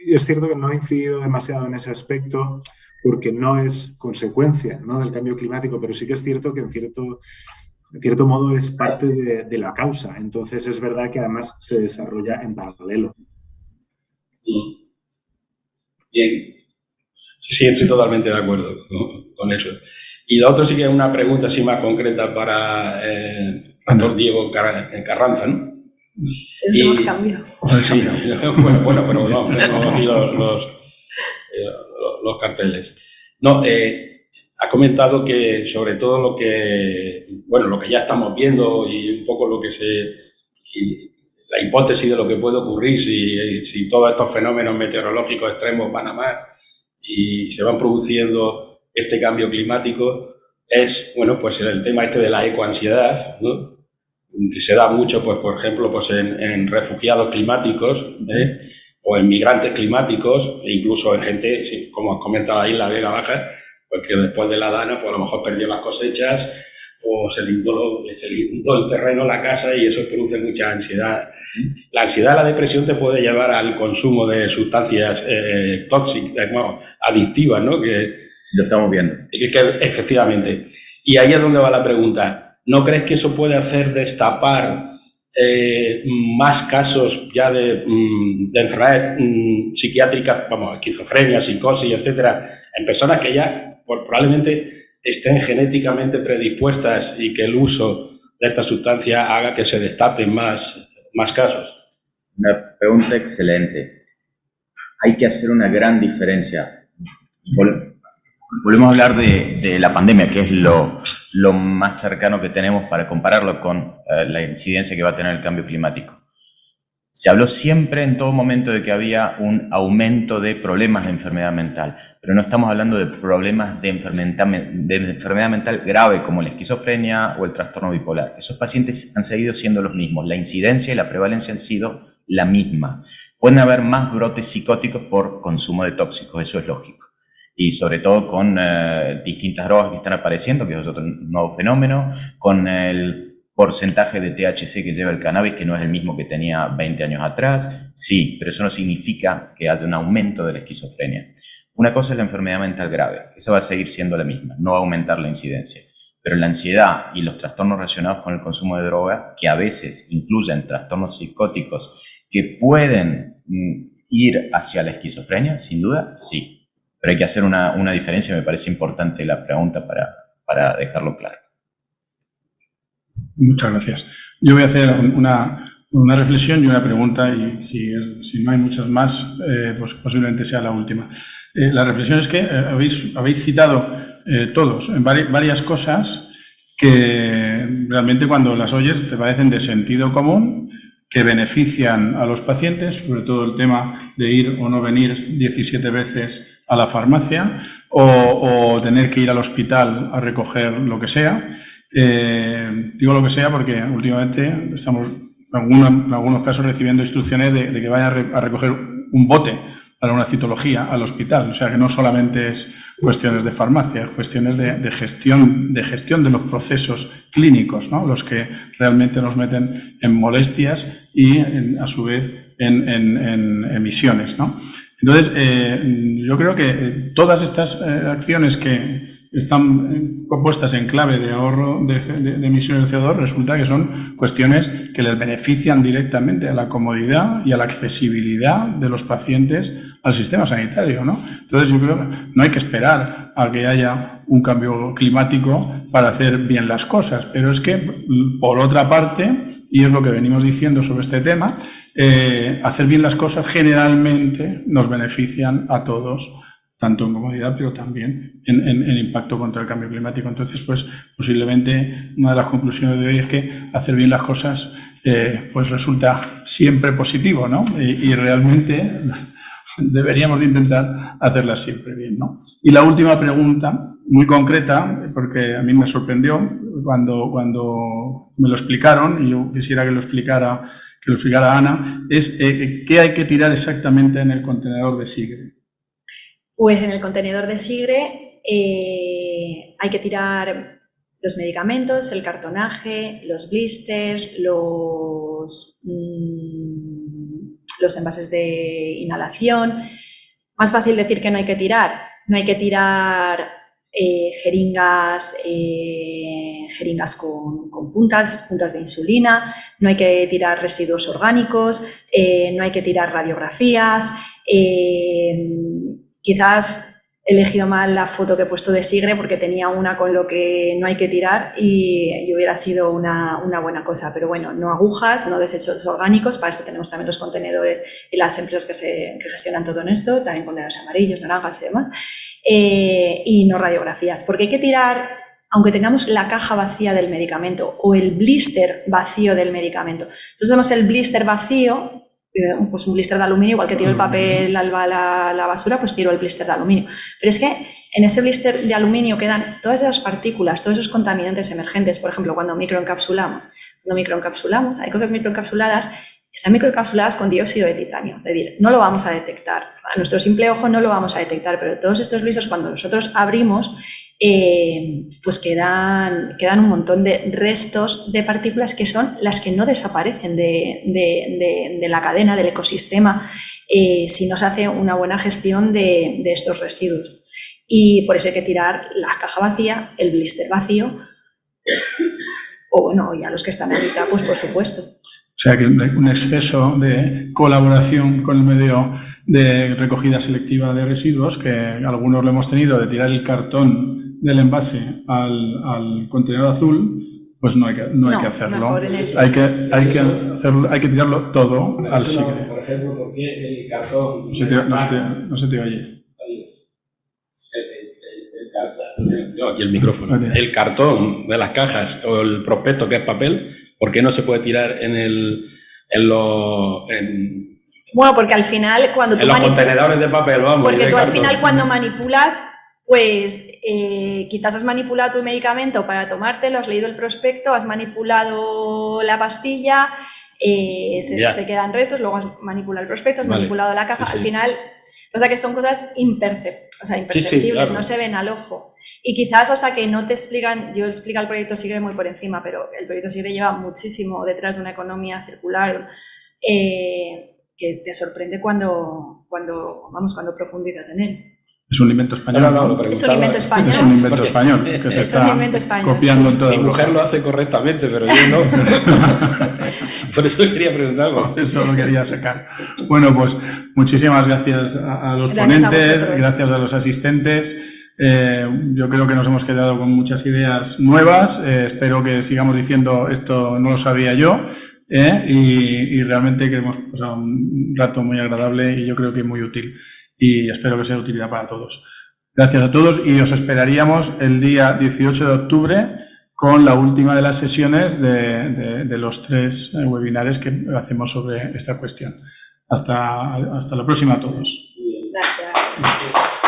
Y es cierto que no he incidido demasiado en ese aspecto porque no es consecuencia, ¿no?, del cambio climático, pero sí que es cierto que en cierto modo es parte de la causa. Entonces es verdad que además se desarrolla en paralelo. Bien. Sí, estoy totalmente de acuerdo con eso. Y la otra sí que es una pregunta así más concreta para el doctor Diego Carranza, ¿no? Nos hemos cambiado. Sí, bueno, pero no, tenemos aquí los carteles. No, ha comentado que sobre todo lo que ya estamos viendo y un poco la hipótesis de lo que puede ocurrir si todos estos fenómenos meteorológicos extremos van a más y se van produciendo este cambio climático, es, pues el tema de la ecoansiedad, ¿no?, que se da mucho, pues por ejemplo, pues en refugiados climáticos, o en migrantes climáticos, e incluso en gente, sí, como has comentado ahí en la Vega Baja, pues que después de la dana, pues a lo mejor perdió las cosechas o se le inundó el terreno, la casa, y eso produce mucha ansiedad. La ansiedad, la depresión te puede llevar al consumo de sustancias tóxicas, adictivas, ¿no? Que lo estamos viendo. Que efectivamente. Y ahí es donde va la pregunta. ¿No crees que eso puede hacer destapar más casos ya de enfermedades psiquiátricas, esquizofrenia, psicosis, etcétera, en personas que ya probablemente estén genéticamente predispuestas y que el uso de esta sustancia haga que se destapen más casos? Una pregunta excelente. Hay que hacer una gran diferencia. Volvemos a hablar de la pandemia, que es lo más cercano que tenemos para compararlo con la incidencia que va a tener el cambio climático. Se habló siempre en todo momento de que había un aumento de problemas de enfermedad mental, pero no estamos hablando de problemas de enfermedad mental grave como la esquizofrenia o el trastorno bipolar. Esos pacientes han seguido siendo los mismos, la incidencia y la prevalencia han sido la misma. Pueden haber más brotes psicóticos por consumo de tóxicos, eso es lógico. Y sobre todo con distintas drogas que están apareciendo, que es otro nuevo fenómeno, con el porcentaje de THC que lleva el cannabis, que no es el mismo que tenía 20 años atrás. Sí, pero eso no significa que haya un aumento de la esquizofrenia. Una cosa es la enfermedad mental grave, esa va a seguir siendo la misma, no va a aumentar la incidencia. Pero la ansiedad y los trastornos relacionados con el consumo de droga, que a veces incluyen trastornos psicóticos que pueden ir hacia la esquizofrenia, sin duda, sí. Pero hay que hacer una diferencia, me parece importante la pregunta para dejarlo claro. Muchas gracias. Yo voy a hacer una reflexión y una pregunta, y si no hay muchas más, pues posiblemente sea la última. La reflexión es que habéis citado todos en varias cosas que realmente cuando las oyes te parecen de sentido común, que benefician a los pacientes, sobre todo el tema de ir o no venir 17 veces a la farmacia o tener que ir al hospital a recoger lo que sea. Digo lo que sea porque últimamente estamos en algunos casos recibiendo instrucciones de que vaya a recoger un bote para una citología al hospital. O sea que no solamente es cuestiones de farmacia, es cuestiones de gestión de los procesos clínicos, ¿no? Los que realmente nos meten en molestias y a su vez en emisiones, ¿no? Entonces, yo creo que todas estas acciones que están compuestas en clave de ahorro de emisiones de CO2, resulta que son cuestiones que les benefician directamente a la comodidad y a la accesibilidad de los pacientes al sistema sanitario, ¿no? Entonces yo creo que no hay que esperar a que haya un cambio climático para hacer bien las cosas, pero es que, por otra parte, y es lo que venimos diciendo sobre este tema, hacer bien las cosas generalmente nos benefician a todos, tanto en comodidad, pero también en impacto contra el cambio climático. Entonces, pues posiblemente una de las conclusiones de hoy es que hacer bien las cosas pues resulta siempre positivo, ¿no? Y realmente deberíamos de intentar hacerlas siempre bien, ¿no? Y la última pregunta, muy concreta, porque a mí me sorprendió cuando me lo explicaron, y yo quisiera que lo explicara Ana, es ¿qué hay que tirar exactamente en el contenedor de Sigre? Pues en el contenedor de Sigre hay que tirar los medicamentos, el cartonaje, los blisters, los envases de inhalación. Más fácil decir que no hay que tirar. No hay que tirar jeringas con puntas de insulina, no hay que tirar residuos orgánicos, no hay que tirar radiografías. Quizás he elegido mal la foto que he puesto de Sigre porque tenía una con lo que no hay que tirar y hubiera sido una buena cosa. Pero bueno, no agujas, no desechos orgánicos, para eso tenemos también los contenedores y las empresas que gestionan todo en esto, también contenedores amarillos, naranjas y demás, y no radiografías. Porque hay que tirar, aunque tengamos la caja vacía del medicamento o el blister vacío del medicamento. Nosotros tenemos el blister vacío, pues un blister de aluminio, igual que tiro el papel a la basura, pues tiro el blister de aluminio. Pero es que en ese blister de aluminio quedan todas esas partículas, todos esos contaminantes emergentes. Por ejemplo, cuando microencapsulamos, hay cosas microencapsuladas, están microencapsuladas con dióxido de titanio. Es decir, no lo vamos a detectar. A nuestro simple ojo no lo vamos a detectar, pero todos estos blisters, cuando nosotros abrimos, pues quedan un montón de restos de partículas que son las que no desaparecen de la cadena, del ecosistema, si no se hace una buena gestión de estos residuos. Y por eso hay que tirar la caja vacía, el blister vacío, o bueno, ya los que están ahorita, pues por supuesto. O sea que un exceso de colaboración con el medio de recogida selectiva de residuos, que algunos lo hemos tenido, de tirar el cartón del envase al contenedor azul, pues no hay que hacerlo. Hay que tirarlo todo al Sigre. Por ejemplo, ¿por qué el cartón? No se te oye. Y el micrófono. El cartón de las cajas o el prospecto, que es papel, ¿por qué no se puede tirar en el Bueno, porque al final cuando tú en los contenedores de papel, vamos. Porque tú al final cuando manipulas, pues quizás has manipulado tu medicamento para tomártelo, has leído el prospecto, has manipulado la pastilla, se quedan restos, luego has manipulado el prospecto, has manipulado la caja, al final, o sea que son cosas imperceptibles, claro. No se ven al ojo. Y quizás hasta que no te explican, yo explico el proyecto SIGRE muy por encima, pero el proyecto SIGRE lleva muchísimo detrás de una economía circular, que te sorprende cuando profundizas en él. Es un invento español. Es un invento español. Es un invento español que se está copiando en toda Europa. Mi mujer lo hace correctamente, pero yo no. Por eso quería preguntar algo. Por eso lo quería sacar. Bueno, pues muchísimas gracias a los ponentes, gracias a los asistentes. Yo creo que nos hemos quedado con muchas ideas nuevas. Espero que sigamos diciendo esto no lo sabía yo. Y realmente que hemos pasado un rato muy agradable y yo creo que muy útil. Y espero que sea de utilidad para todos. Gracias a todos y os esperaríamos el día 18 de octubre con la última de las sesiones de los 3 webinares que hacemos sobre esta cuestión. Hasta la próxima a todos. Gracias.